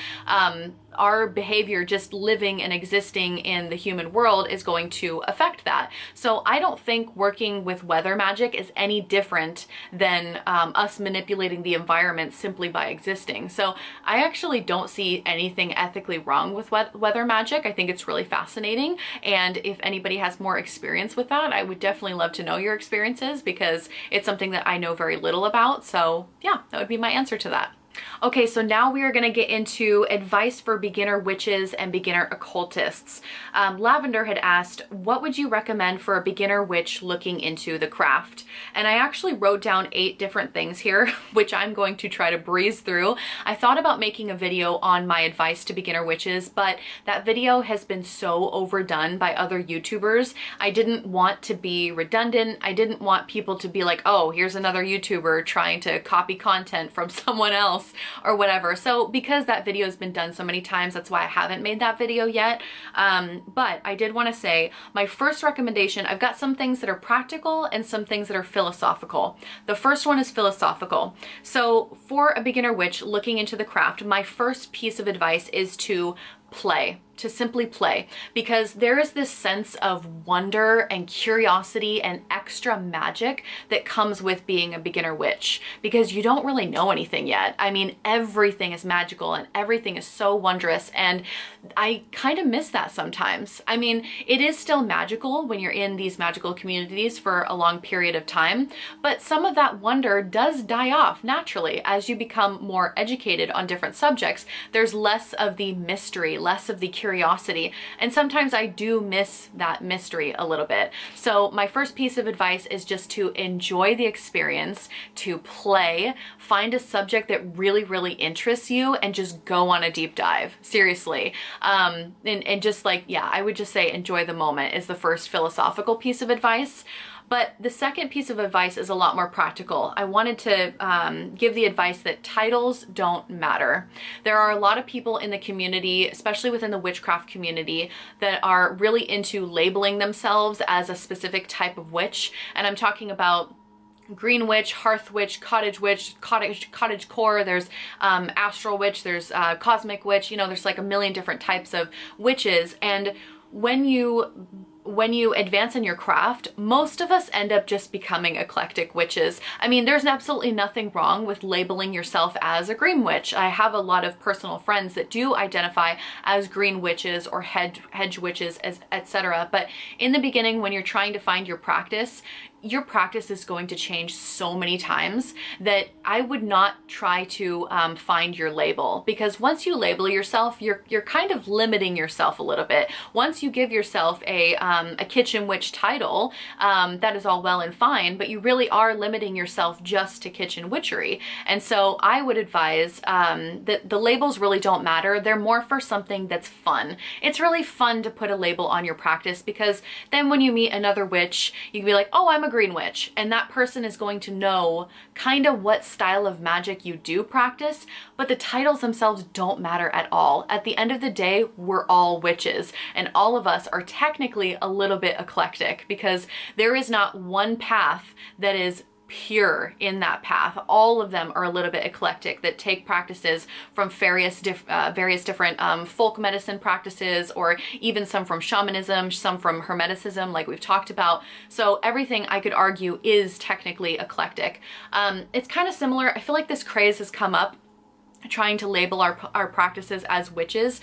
our behavior just living and existing in the human world is going to affect that. So I don't think working with weather magic is any different than us manipulating the environment simply by existing. So I actually don't see anything ethically wrong with weather magic. I think it's really fascinating, and if anybody has more experience with that, I would definitely love to know your experiences, because it's something that I know very little about. So yeah, that would be my answer to that. Okay, so now we are going to get into advice for beginner witches and beginner occultists. Lavender had asked, what would you recommend for a beginner witch looking into the craft? And I actually wrote down 8 different things here, which I'm going to try to breeze through. I thought about making a video on my advice to beginner witches, but that video has been so overdone by other YouTubers. I didn't want to be redundant. I didn't want people to be like, oh, here's another YouTuber trying to copy content from someone else. else or whatever. So because that video has been done so many times, that's why I haven't made that video yet. But I did want to say my first recommendation, I've got some things that are practical and some things that are philosophical. The first one is philosophical. So for a beginner witch looking into the craft, my first piece of advice is to play, to simply play, because there is this sense of wonder and curiosity and extra magic that comes with being a beginner witch, because you don't really know anything yet. I mean, everything is magical and everything is so wondrous, and I kind of miss that sometimes. I mean, it is still magical when you're in these magical communities for a long period of time, but some of that wonder does die off naturally as you become more educated on different subjects. There's less of the mystery, less of the curiosity, and sometimes I do miss that mystery a little bit. So my first piece of advice is just to enjoy the experience, to play, find a subject that really, really interests you, and just go on a deep dive. Seriously. And just like, yeah, I would just say enjoy the moment is the first philosophical piece of advice. But the second piece of advice is a lot more practical. I wanted to give the advice that titles don't matter. There are a lot of people in the community, especially within the witchcraft community, that are really into labeling themselves as a specific type of witch. And I'm talking about green witch, hearth witch, cottage core, there's astral witch, there's cosmic witch, you know, there's like a million different types of witches. And when you advance in your craft, most of us end up just becoming eclectic witches. I mean, there's absolutely nothing wrong with labeling yourself as a green witch. I have a lot of personal friends that do identify as green witches or hedge witches, etc. But in the beginning, when you're trying to find your practice is going to change so many times that I would not try to find your label, because once you label yourself, you're kind of limiting yourself a little bit. Once you give yourself a kitchen witch title, that is all well and fine, but you really are limiting yourself just to kitchen witchery. And so I would advise that the labels really don't matter. They're more for something that's fun. It's really fun to put a label on your practice, because then when you meet another witch, you can be like, oh, I'm a green witch, and that person is going to know kind of what style of magic you do practice, but the titles themselves don't matter at all. At the end of the day, we're all witches, and all of us are technically a little bit eclectic, because there is not one path that is pure in that path. All of them are a little bit eclectic, that take practices from various different folk medicine practices, or even some from shamanism, some from Hermeticism, like we've talked about. So everything, I could argue, is technically eclectic. It's kind of similar. I feel like this craze has come up trying to label our practices as witches,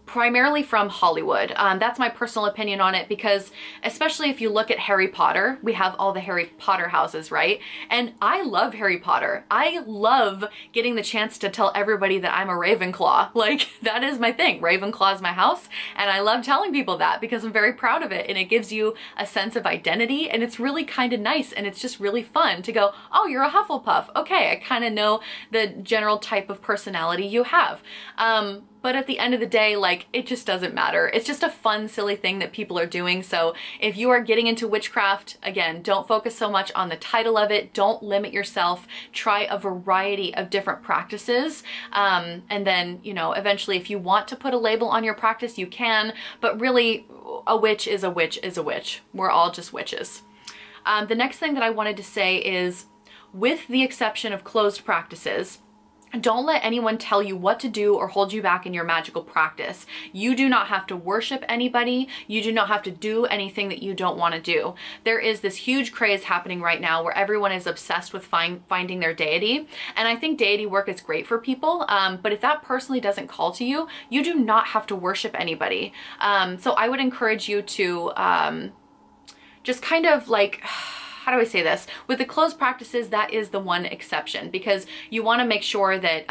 primarily from Hollywood. That's my personal opinion on it, because especially if you look at Harry Potter, we have all the Harry Potter houses, right? And I love Harry Potter. I love getting the chance to tell everybody that I'm a Ravenclaw. Like, that is my thing. Ravenclaw is my house, and I love telling people that because I'm very proud of it, and it gives you a sense of identity, and it's really kind of nice, and it's just really fun to go, oh, you're a Hufflepuff. Okay, I kind of know the general type of personality you have. But at the end of the day, like, it just doesn't matter. It's just a fun, silly thing that people are doing. So if you are getting into witchcraft, again, don't focus so much on the title of it. Don't limit yourself. Try a variety of different practices. And then, you know, eventually if you want to put a label on your practice, you can. But really, a witch is a witch is a witch. We're all just witches. The next thing that I wanted to say is, with the exception of closed practices, don't let anyone tell you what to do or hold you back in your magical practice. You do not have to worship anybody. You do not have to do anything that you don't want to do. There is this huge craze happening right now where everyone is obsessed with finding their deity. And I think deity work is great for people. But if that personally doesn't call to you, you do not have to worship anybody. So I would encourage you to just kind of like, how do I say this? With the closed practices, that is the one exception, because you want to make sure that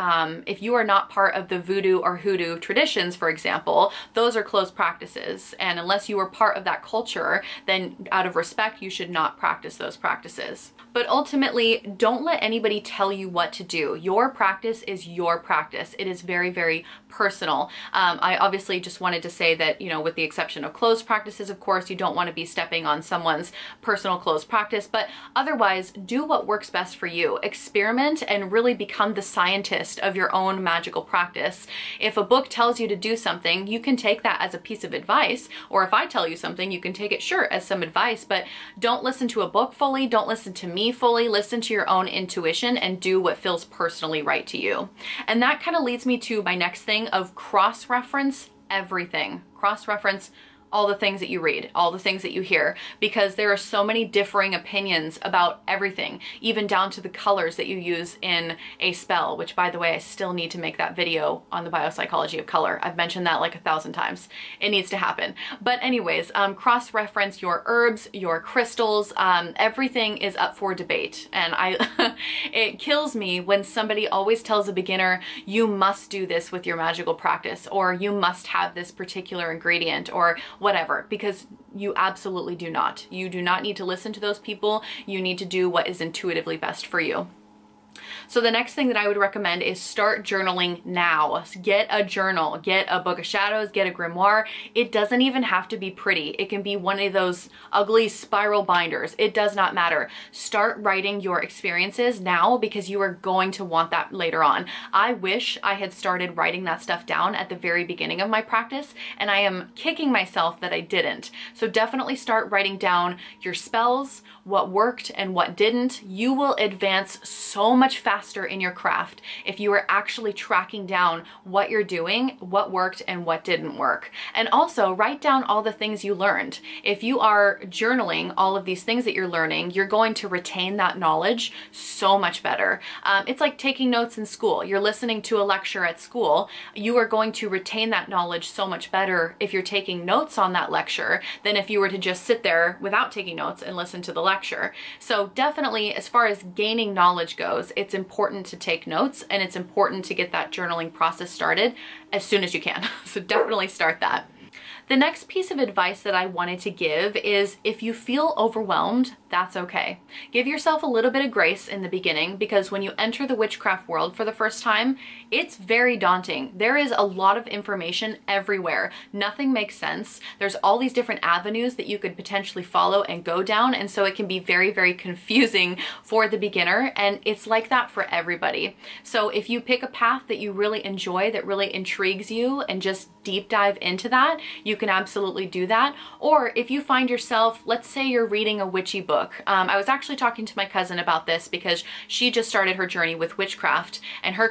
if you are not part of the voodoo or hoodoo traditions, for example, those are closed practices. And unless you are part of that culture, then out of respect, you should not practice those practices. But ultimately, don't let anybody tell you what to do. Your practice is your practice. It is very, very personal. I obviously just wanted to say that, you know, with the exception of closed practices, of course, you don't want to be stepping on someone's personal closed practice. practice, but otherwise do what works best for you. Experiment and really become the scientist of your own magical practice. If a book tells you to do something, you can take that as a piece of advice, or if I tell you something, you can take it, sure, as some advice, but don't listen to a book fully, don't listen to me fully, listen to your own intuition and do what feels personally right to you. And that kind of leads me to my next thing of cross-reference everything. Cross-reference all the things that you read, all the things that you hear, because there are so many differing opinions about everything, even down to the colors that you use in a spell, which, by the way, I still need to make that video on the biopsychology of color. I've mentioned that like 1,000 times. It needs to happen. But anyways, cross-reference your herbs, your crystals, everything is up for debate. And it kills me when somebody always tells a beginner, you must do this with your magical practice, or you must have this particular ingredient, or whatever, because you absolutely do not. You do not need to listen to those people. You need to do what is intuitively best for you. So the next thing that I would recommend is start journaling now. Get a journal, get a book of shadows, get a grimoire. It doesn't even have to be pretty. It can be one of those ugly spiral binders. It does not matter. Start writing your experiences now, because you are going to want that later on. I wish I had started writing that stuff down at the very beginning of my practice, and I am kicking myself that I didn't. So definitely start writing down your spells, what worked and what didn't. You will advance so much faster in your craft if you are actually tracking down what you're doing, what worked and what didn't work. And also write down all the things you learned. If you are journaling all of these things that you're learning, you're going to retain that knowledge so much better. It's like taking notes in school. You're listening to a lecture at school. You are going to retain that knowledge so much better if you're taking notes on that lecture than if you were to just sit there without taking notes and listen to the lecture. So definitely, as far as gaining knowledge goes, it's important to take notes, and it's important to get that journaling process started as soon as you can. So definitely start that. The next piece of advice that I wanted to give is, if you feel overwhelmed, that's okay. Give yourself a little bit of grace in the beginning, because when you enter the witchcraft world for the first time, it's very daunting. There is a lot of information everywhere. Nothing makes sense. There's all these different avenues that you could potentially follow and go down, and so it can be very, very confusing for the beginner, and it's like that for everybody. So if you pick a path that you really enjoy, that really intrigues you, and just deep dive into that, you can absolutely do that. Or if you find yourself, let's say you're reading a witchy book. I was actually talking to my cousin about this, because she just started her journey with witchcraft, and her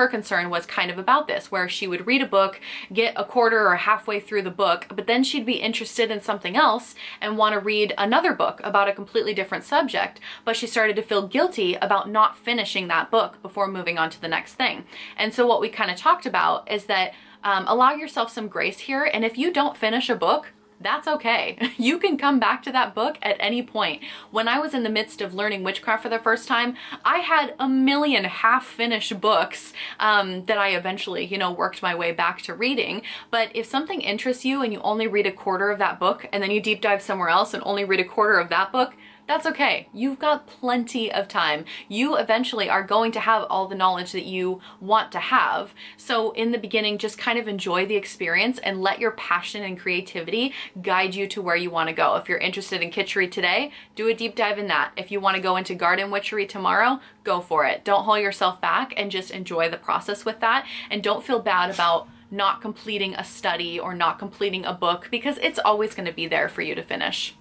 concern was kind of about this, where she would read a book, get a quarter or halfway through the book, but then she'd be interested in something else and want to read another book about a completely different subject, but she started to feel guilty about not finishing that book before moving on to the next thing. And so what we kind of talked about is that allow yourself some grace here, and if you don't finish a book, that's okay. You can come back to that book at any point. When I was in the midst of learning witchcraft for the first time, I had a million half-finished books that I eventually, worked my way back to reading. But if something interests you and you only read a quarter of that book, and then you deep dive somewhere else and only read a quarter of that book, that's okay. You've got plenty of time. You eventually are going to have all the knowledge that you want to have. So in the beginning, just kind of enjoy the experience and let your passion and creativity guide you to where you want to go. If you're interested in kitchery today, do a deep dive in that. If you want to go into garden witchery tomorrow, go for it. Don't hold yourself back, and just enjoy the process with that. And don't feel bad about not completing a study or not completing a book, because it's always going to be there for you to finish.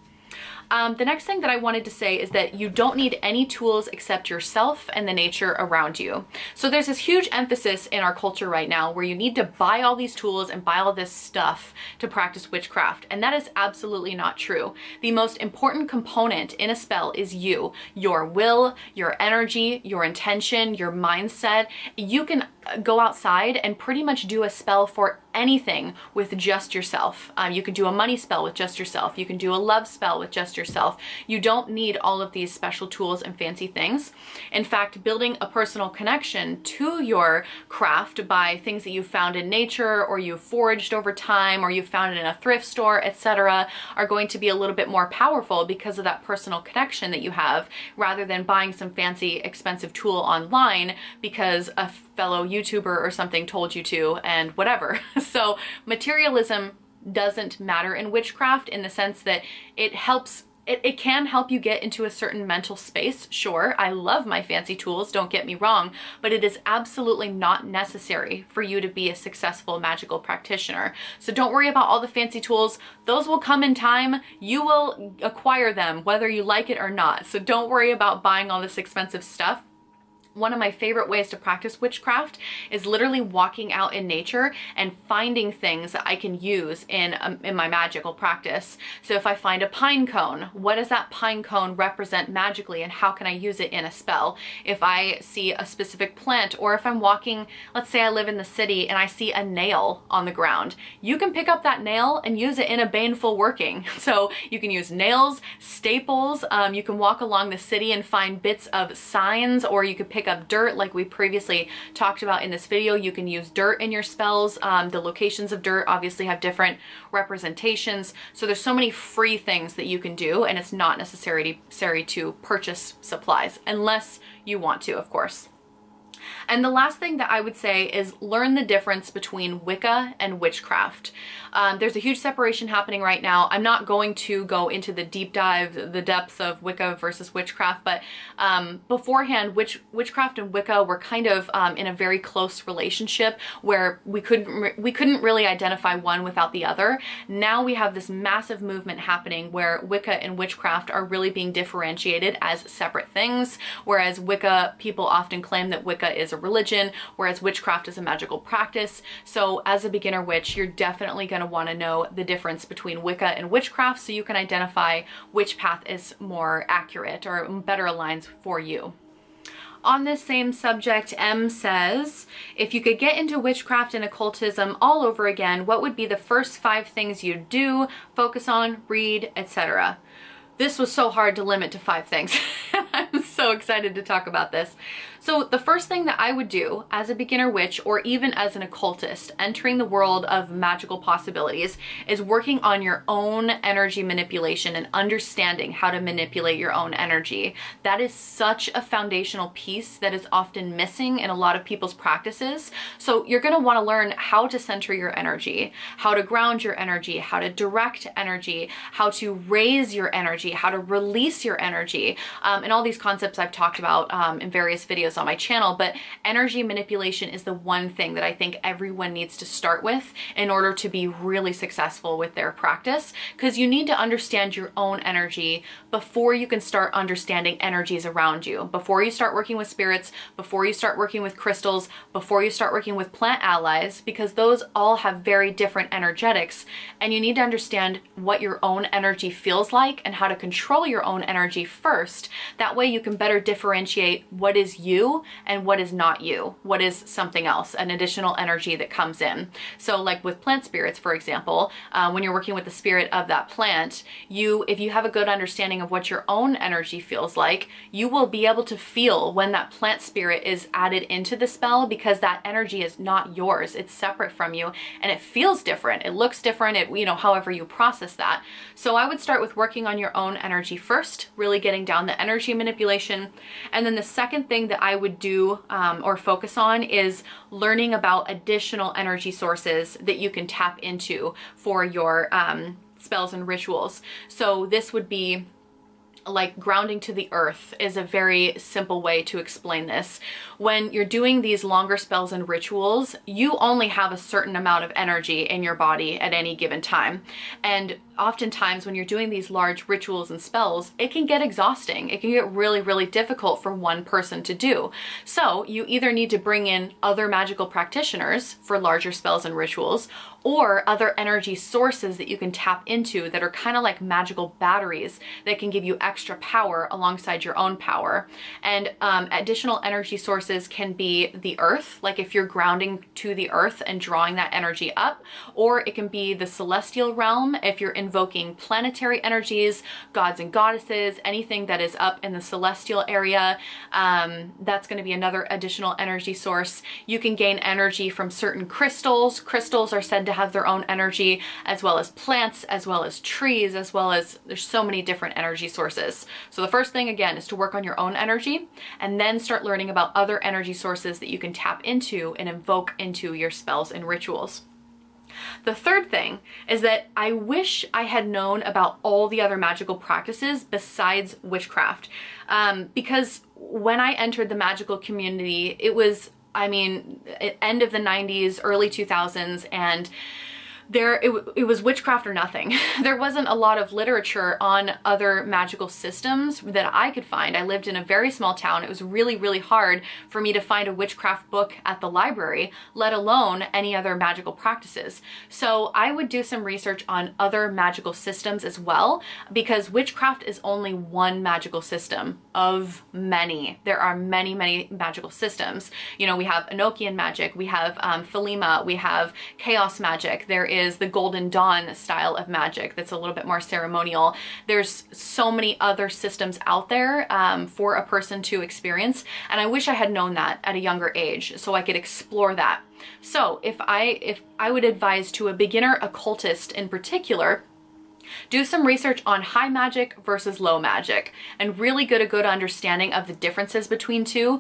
The next thing that I wanted to say is that you don't need any tools except yourself and the nature around you. So there's this huge emphasis in our culture right now where you need to buy all these tools and buy all this stuff to practice witchcraft, and that is absolutely not true. The most important component in a spell is you, your will, your energy, your intention, your mindset. You can go outside and pretty much do a spell for anything with just yourself. You can do a money spell with just yourself. You can do a love spell with just yourself. You don't need all of these special tools and fancy things. In fact, building a personal connection to your craft by things that you found in nature, or you foraged over time, or you found it in a thrift store, etc., are going to be a little bit more powerful because of that personal connection that you have, rather than buying some fancy expensive tool online because a fellow YouTuber or something told you to, and whatever. So materialism doesn't matter in witchcraft, in the sense that it helps It can help you get into a certain mental space, sure. I love my fancy tools, don't get me wrong, but it is absolutely not necessary for you to be a successful magical practitioner. So don't worry about all the fancy tools. Those will come in time. You will acquire them whether you like it or not. So don't worry about buying all this expensive stuff. One of my favorite ways to practice witchcraft is literally walking out in nature and finding things that I can use in my magical practice. So if I find a pine cone, what does that pine cone represent magically and how can I use it in a spell? If I see a specific plant, or if I'm walking, let's say I live in the city and I see a nail on the ground, you can pick up that nail and use it in a baneful working. So you can use nails, staples, you can walk along the city and find bits of signs, or you could pick up dirt like we previously talked about in this video. You can use dirt in your spells. The locations of dirt obviously have different representations. So there's so many free things that you can do, and it's not necessary to purchase supplies unless you want to, of course. And the last thing that I would say is learn the difference between Wicca and witchcraft. There's a huge separation happening right now. I'm not going to go into the deep dive, the depths of Wicca versus witchcraft, but beforehand, witchcraft and Wicca were kind of in a very close relationship where we couldn't really identify one without the other. Now we have this massive movement happening where Wicca and witchcraft are really being differentiated as separate things, whereas Wicca, people often claim that Wicca is a religion, whereas witchcraft is a magical practice. So as a beginner witch, you're definitely going to want to know the difference between Wicca and witchcraft so you can identify which path is more accurate or better aligns for you. On this same subject, M says, if you could get into witchcraft and occultism all over again, what would be the first 5 things you'd do, focus on, read, etc.? This was so hard to limit to 5 things. I'm so excited to talk about this. So the first thing that I would do as a beginner witch, or even as an occultist entering the world of magical possibilities, is working on your own energy manipulation and understanding how to manipulate your own energy. That is such a foundational piece that is often missing in a lot of people's practices. So you're going to want to learn how to center your energy, how to ground your energy, how to direct energy, how to raise your energy, how to release your energy, and all these concepts I've talked about in various videos on my channel. But energy manipulation is the one thing that I think everyone needs to start with in order to be really successful with their practice, because you need to understand your own energy before you can start understanding energies around you, before you start working with spirits, before you start working with crystals, before you start working with plant allies, because those all have very different energetics, and you need to understand what your own energy feels like and how to control your own energy first. That way you can better differentiate what is you and what is not you, what is something else, an additional energy that comes in. So like with plant spirits, for example, when you're working with the spirit of that plant, if you have a good understanding of what your own energy feels like, you will be able to feel when that plant spirit is added into the spell, because that energy is not yours, it's separate from you, and it feels different, it looks different, however you process that. So I would start with working on your own energy first, really getting down the energy manipulation. And then the second thing that I would do or focus on is learning about additional energy sources that you can tap into for your spells and rituals. So this would be like grounding to the earth is a very simple way to explain this. When you're doing these longer spells and rituals, you only have a certain amount of energy in your body at any given time. And oftentimes when you're doing these large rituals and spells, it can get exhausting. It can get really, really difficult for one person to do. So you either need to bring in other magical practitioners for larger spells and rituals, or other energy sources that you can tap into that are kind of like magical batteries that can give you extra power alongside your own power. And additional energy sources can be the earth, like if you're grounding to the earth and drawing that energy up, or it can be the celestial realm if you're invoking planetary energies, gods and goddesses, anything that is up in the celestial area. That's going to be another additional energy source. You can gain energy from certain crystals. Crystals are said to have their own energy, as well as plants, as well as trees, as well as there's so many different energy sources. So the first thing again is to work on your own energy, and then start learning about other energy sources that you can tap into and invoke into your spells and rituals. The third thing is that I wish I had known about all the other magical practices besides witchcraft. Because when I entered the magical community, it was, I mean, end of the 90s, early 2000s, and it was witchcraft or nothing. There wasn't a lot of literature on other magical systems that I could find. I lived in a very small town. It was really, really hard for me to find a witchcraft book at the library, let alone any other magical practices. So I would do some research on other magical systems as well, because witchcraft is only one magical system of many. There are many, many magical systems. You know, we have Enochian magic, we have Thelema, we have chaos magic, there is the Golden Dawn style of magic that's a little bit more ceremonial. There's so many other systems out there for a person to experience, and I wish I had known that at a younger age so I could explore that. So if I would advise to a beginner occultist in particular, do some research on high magic versus low magic and really get a good understanding of the differences between two.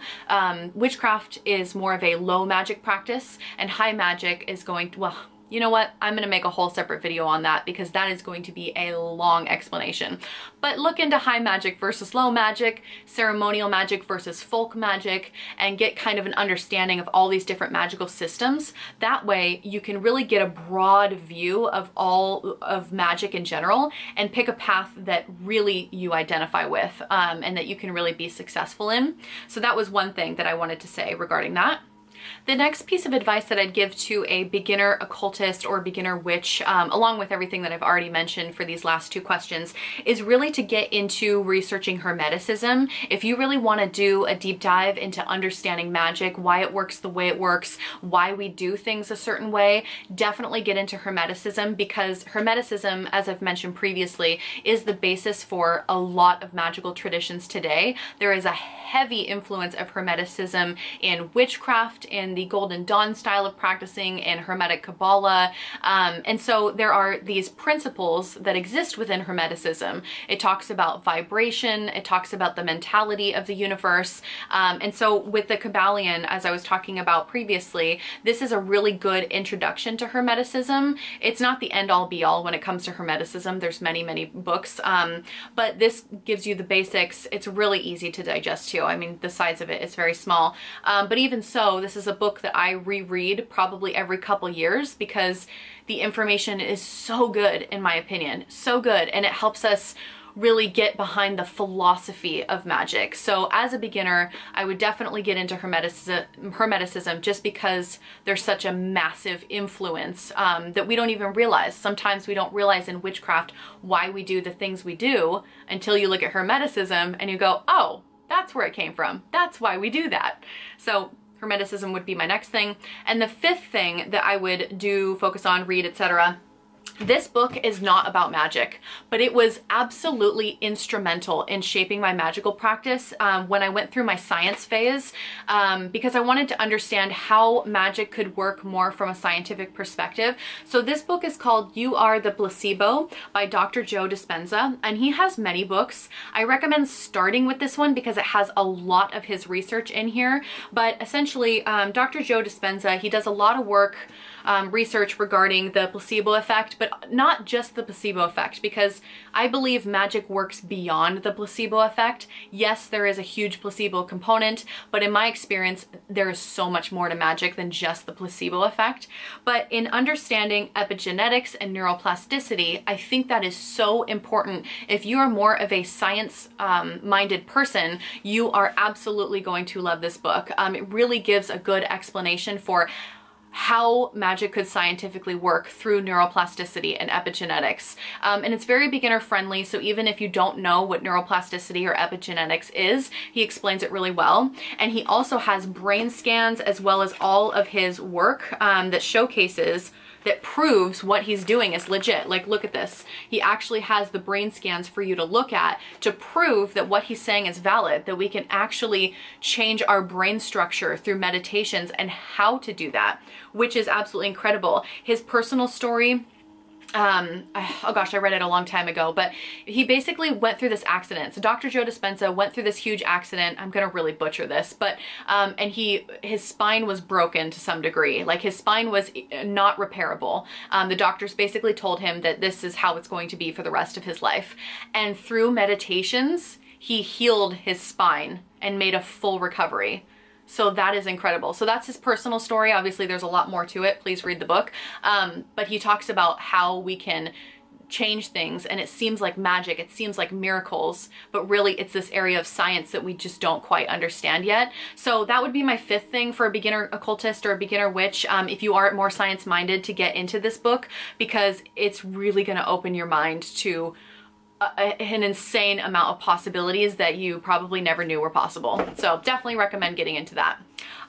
Witchcraft is more of a low magic practice, and high magic is going to, well, you know what? I'm going to make a whole separate video on that because that is going to be a long explanation. But look into high magic versus low magic, ceremonial magic versus folk magic, and get kind of an understanding of all these different magical systems. That way you can really get a broad view of all of magic in general and pick a path that really you identify with and that you can really be successful in. So that was one thing that I wanted to say regarding that. The next piece of advice that I'd give to a beginner occultist or beginner witch, along with everything that I've already mentioned for these last two questions, is really to get into researching Hermeticism. If you really want to do a deep dive into understanding magic, why it works the way it works, why we do things a certain way, definitely get into Hermeticism, because Hermeticism, as I've mentioned previously, is the basis for a lot of magical traditions today. There is a heavy influence of Hermeticism in witchcraft, in the Golden Dawn style of practicing, in Hermetic Kabbalah. And so there are these principles that exist within Hermeticism. It talks about vibration, it talks about the mentality of the universe. And so with the Kybalion, as I was talking about previously, this is a really good introduction to Hermeticism. It's not the end all be all when it comes to Hermeticism. There's many, many books, but this gives you the basics. It's really easy to digest too. I mean, the size of it is very small, but even so, this is a book that I reread probably every couple years because the information is so good, in my opinion, so good, and it helps us really get behind the philosophy of magic. So as a beginner, I would definitely get into Hermeticism just because there's such a massive influence that we don't even realize. Sometimes we don't realize in witchcraft why we do the things we do until you look at Hermeticism and you go, oh, that's where it came from. That's why we do that. So Hermeticism would be my next thing. And the fifth thing that I would do, focus on, read, etc. This book is not about magic, but it was absolutely instrumental in shaping my magical practice when I went through my science phase, because I wanted to understand how magic could work more from a scientific perspective. So this book is called You Are the Placebo by Dr. Joe Dispenza, and he has many books. I recommend starting with this one because it has a lot of his research in here, but essentially Dr. Joe Dispenza, he does a lot of work, research regarding the placebo effect, but not just the placebo effect, because I believe magic works beyond the placebo effect. Yes, there is a huge placebo component, but in my experience, there is so much more to magic than just the placebo effect. But in understanding epigenetics and neuroplasticity, I think that is so important. If you are more of a science-minded person, you are absolutely going to love this book. It really gives a good explanation for how magic could scientifically work through neuroplasticity and epigenetics. And it's very beginner friendly, so even if you don't know what neuroplasticity or epigenetics is, he explains it really well. And he also has brain scans as well as all of his work that showcases, that proves what he's doing is legit. Like, look at this. He actually has the brain scans for you to look at to prove that what he's saying is valid, that we can actually change our brain structure through meditations and how to do that, which is absolutely incredible. His personal story, oh gosh, I read it a long time ago, but he basically went through this accident. So Dr. Joe Dispenza went through this huge accident. I'm gonna really butcher this, but and his spine was broken to some degree. Like his spine was not repairable. The doctors basically told him that this is how it's going to be for the rest of his life. And through meditations, he healed his spine and made a full recovery. So that is incredible. So that's his personal story. Obviously, there's a lot more to it. Please read the book. But he talks about how we can change things, and it seems like magic, it seems like miracles, but really it's this area of science that we just don't quite understand yet. So that would be my fifth thing for a beginner occultist or a beginner witch, if you are more science-minded, to get into this book, because it's really going to open your mind to an insane amount of possibilities that you probably never knew were possible. So definitely recommend getting into that.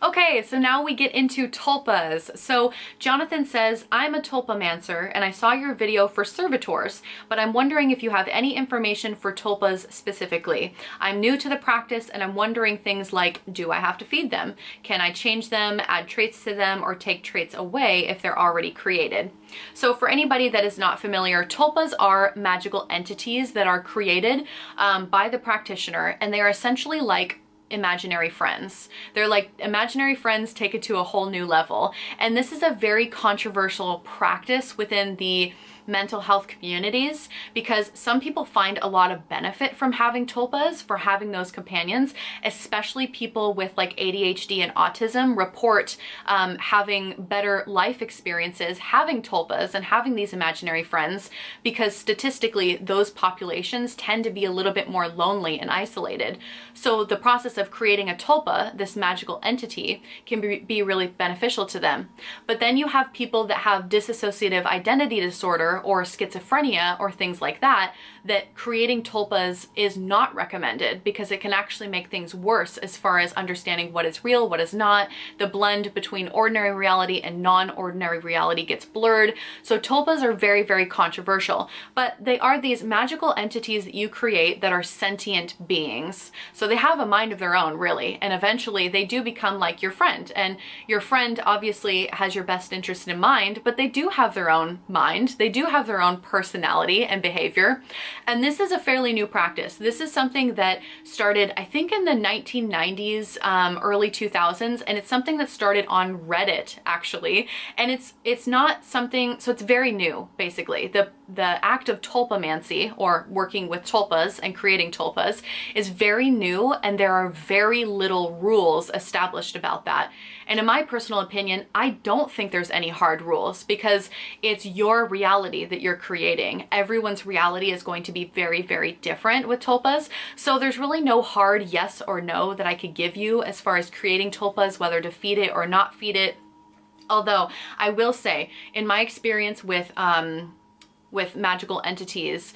Okay, so now we get into tulpas. So Jonathan says, I'm a tulpamancer and I saw your video for servitors, but I'm wondering if you have any information for tulpas specifically. I'm new to the practice and I'm wondering things like, do I have to feed them? Can I change them, add traits to them, or take traits away if they're already created? So for anybody that is not familiar, tulpas are magical entities that are created by the practitioner, and they are essentially like imaginary friends. They're like imaginary friends take it to a whole new level. And this is a very controversial practice within the mental health communities, because some people find a lot of benefit from having tulpas, for having those companions, especially people with like ADHD and autism report having better life experiences having tulpas and having these imaginary friends, because statistically those populations tend to be a little bit more lonely and isolated. So the process of creating a tulpa, this magical entity, can be really beneficial to them. But then you have people that have dissociative identity disorder or schizophrenia or things like that, that creating tulpas is not recommended, because it can actually make things worse as far as understanding what is real, what is not. The blend between ordinary reality and non-ordinary reality gets blurred. So tulpas are very, very controversial, but they are these magical entities that you create that are sentient beings. So they have a mind of their own, really, and eventually they do become like your friend, and your friend obviously has your best interest in mind, but they do have their own mind. They do have their own personality and behavior. And this is a fairly new practice. This is something that started, I think, in the 1990s, early 2000s, and it's something that started on Reddit, actually. And it's not something, so it's very new, basically. The act of tulpamancy, or working with tulpas and creating tulpas, is very new, and there are very little rules established about that. And in my personal opinion, I don't think there's any hard rules, because it's your reality that you're creating. Everyone's reality is going to be very, very different with tulpas. So there's really no hard yes or no that I could give you as far as creating tulpas, whether to feed it or not feed it. Although I will say, in my experience with magical entities,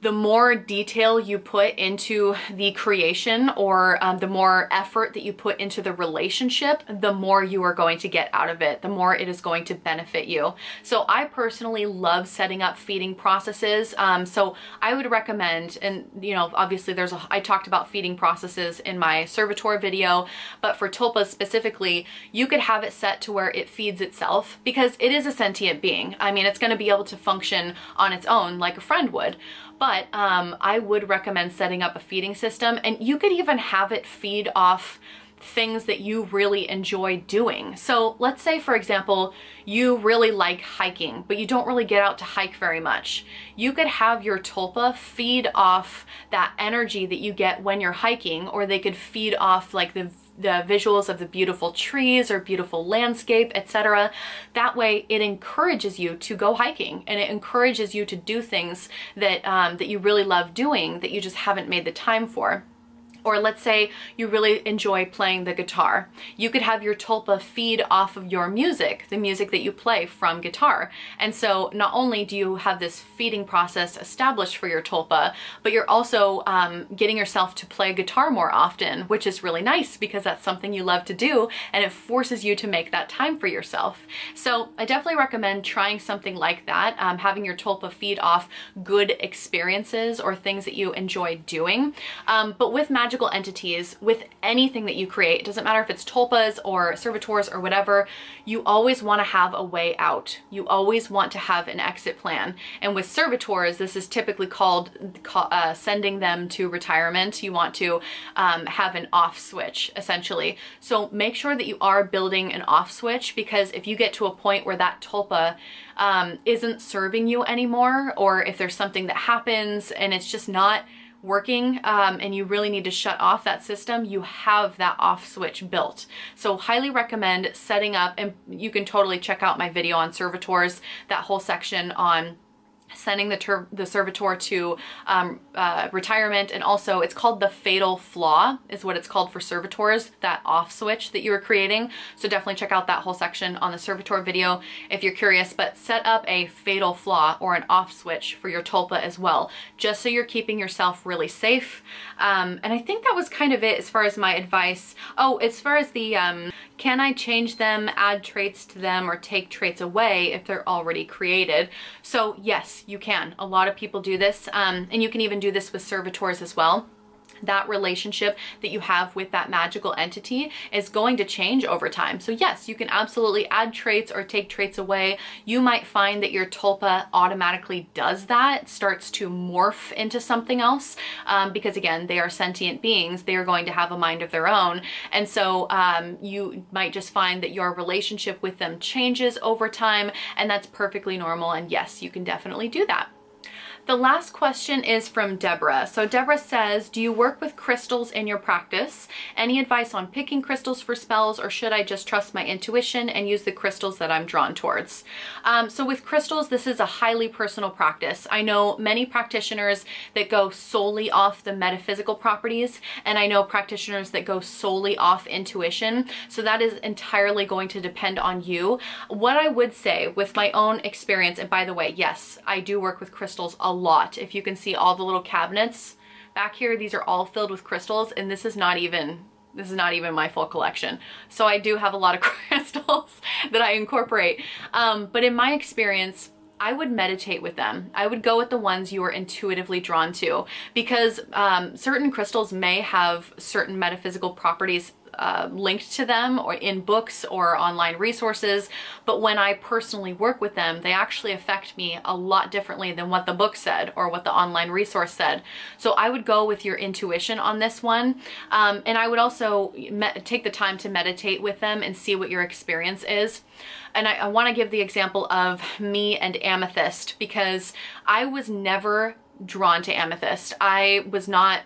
the more detail you put into the creation, or the more effort that you put into the relationship, the more you are going to get out of it, the more it is going to benefit you. So I personally love setting up feeding processes. So I would recommend, and you know, obviously I talked about feeding processes in my servitor video, but for tulpas specifically, you could have it set to where it feeds itself, because it is a sentient being. I mean, it's going to be able to function on its own like a friend would. But I would recommend setting up a feeding system, and you could even have it feed off things that you really enjoy doing. So let's say, for example, you really like hiking, but you don't really get out to hike very much. You could have your tulpa feed off that energy that you get when you're hiking, or they could feed off like the visuals of the beautiful trees or beautiful landscape, etc. That way it encourages you to go hiking, and it encourages you to do things that that you really love doing, that you just haven't made the time for. Or let's say you really enjoy playing the guitar. You could have your tulpa feed off of your music, the music that you play from guitar. And so not only do you have this feeding process established for your tulpa, but you're also getting yourself to play guitar more often, which is really nice, because that's something you love to do, and it forces you to make that time for yourself. So I definitely recommend trying something like that, having your tulpa feed off good experiences or things that you enjoy doing. But with magic magical entities, with anything that you create, it doesn't matter if it's tulpas or servitors or whatever, you always want to have a way out. You always want to have an exit plan. And with servitors, this is typically called sending them to retirement. You want to have an off switch, essentially. So make sure that you are building an off switch, because if you get to a point where that tulpa isn't serving you anymore, or if there's something that happens and it's just not working, and you really need to shut off that system, you have that off switch built. So highly recommend setting up, and you can totally check out my video on servitors, that whole section on sending the servitor to retirement. And also it's called the fatal flaw is what it's called for servitors, that off switch that you were creating. So definitely check out that whole section on the servitor video if you're curious, but set up a fatal flaw or an off switch for your tulpa as well, just so you're keeping yourself really safe. And I think that was kind of it as far as my advice. Oh, as far as the can I change them, add traits to them, or take traits away if they're already created? So yes, you can. A lot of people do this, and you can even do this with servitors as well. That relationship that you have with that magical entity is going to change over time. So yes, you can absolutely add traits or take traits away. You might find that your tulpa automatically does that, starts to morph into something else, because again, they are sentient beings. They are going to have a mind of their own. And so you might just find that your relationship with them changes over time, and that's perfectly normal. And yes, you can definitely do that. The last question is from Deborah. So Deborah says, do you work with crystals in your practice? Any advice on picking crystals for spells, or should I just trust my intuition and use the crystals that I'm drawn towards? So with crystals, this is a highly personal practice. I know many practitioners that go solely off the metaphysical properties, and I know practitioners that go solely off intuition. So that is entirely going to depend on you. What I would say with my own experience, and by the way, yes, I do work with crystals a lot. If you can see all the little cabinets back here, these are all filled with crystals, and this is not even my full collection. So I do have a lot of crystals that I incorporate. But in my experience, I would meditate with them. I would go with the ones you are intuitively drawn to, because certain crystals may have certain metaphysical properties linked to them, or in books or online resources, but when I personally work with them, they actually affect me a lot differently than what the book said or what the online resource said. So I would go with your intuition on this one, and I would also take the time to meditate with them and see what your experience is. And I want to give the example of me and amethyst, because I was never drawn to amethyst. I was not,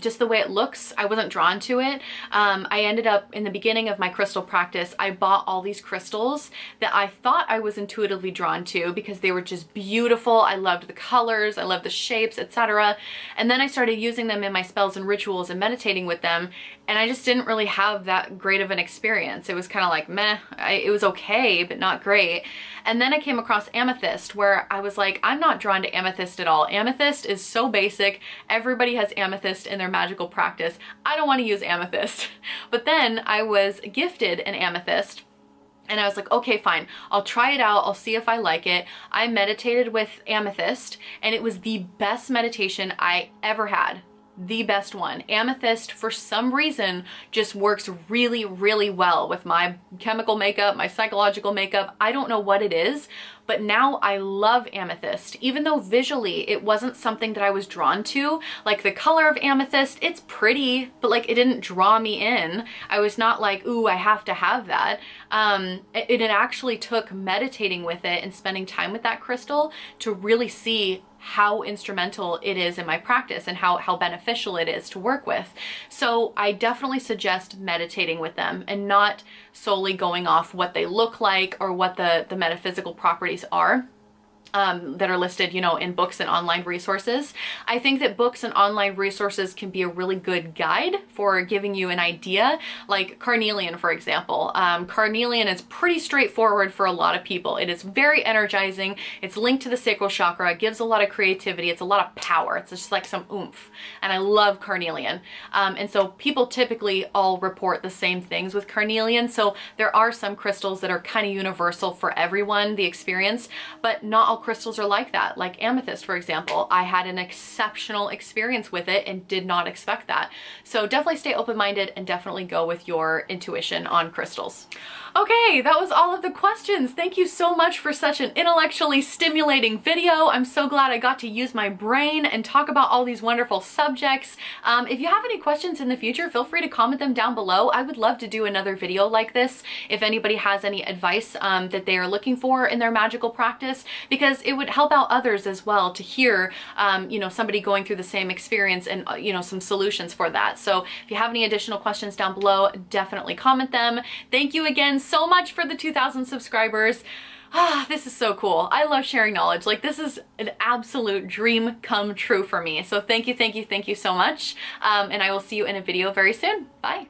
just the way it looks, I wasn't drawn to it. I ended up, in the beginning of my crystal practice, I bought all these crystals that I thought I was intuitively drawn to because they were just beautiful. I loved the colors, I loved the shapes, etc. And then I started using them in my spells and rituals and meditating with them, and I just didn't really have that great of an experience. It was kind of like meh. It was okay, but not great. And then I came across amethyst, where I was like, I'm not drawn to amethyst at all. Amethyst is so basic. Everybody has amethyst in their magical practice. I don't want to use amethyst. But then I was gifted an amethyst, and I was like, okay, fine, I'll try it out. I'll see if I like it. I meditated with amethyst, and it was the best meditation I ever had. The best one. Amethyst, for some reason, just works really, really well with my chemical makeup, my psychological makeup. I don't know what it is, but now I love amethyst. Even though visually it wasn't something that I was drawn to, like the color of amethyst, it's pretty, but like it didn't draw me in. I was not like, ooh, I have to have that. It actually took meditating with it and spending time with that crystal to really see how instrumental it is in my practice and how beneficial it is to work with. So I definitely suggest meditating with them and not solely going off what they look like or what the metaphysical properties are. That are listed, you know, in books and online resources. I think that books and online resources can be a really good guide for giving you an idea, like Carnelian, for example. Carnelian is pretty straightforward for a lot of people. It is very energizing. It's linked to the sacral chakra. It gives a lot of creativity. It's a lot of power. It's just like some oomph. And I love Carnelian. And so people typically all report the same things with Carnelian. So there are some crystals that are kind of universal for everyone, the experience, but not all crystals are like that, like amethyst, for example. I had an exceptional experience with it and did not expect that. So definitely stay open-minded and definitely go with your intuition on crystals. Okay, that was all of the questions. Thank you so much for such an intellectually stimulating video. I'm so glad I got to use my brain and talk about all these wonderful subjects. If you have any questions in the future, feel free to comment them down below. I would love to do another video like this if anybody has any advice that they are looking for in their magical practice, because it would help out others as well to hear, you know, somebody going through the same experience and, you know, some solutions for that. So if you have any additional questions down below, definitely comment them. Thank you again so much for the 2,000 subscribers. This is so cool. I love sharing knowledge. Like, this is an absolute dream come true for me. So thank you so much. And I will see you in a video very soon. Bye.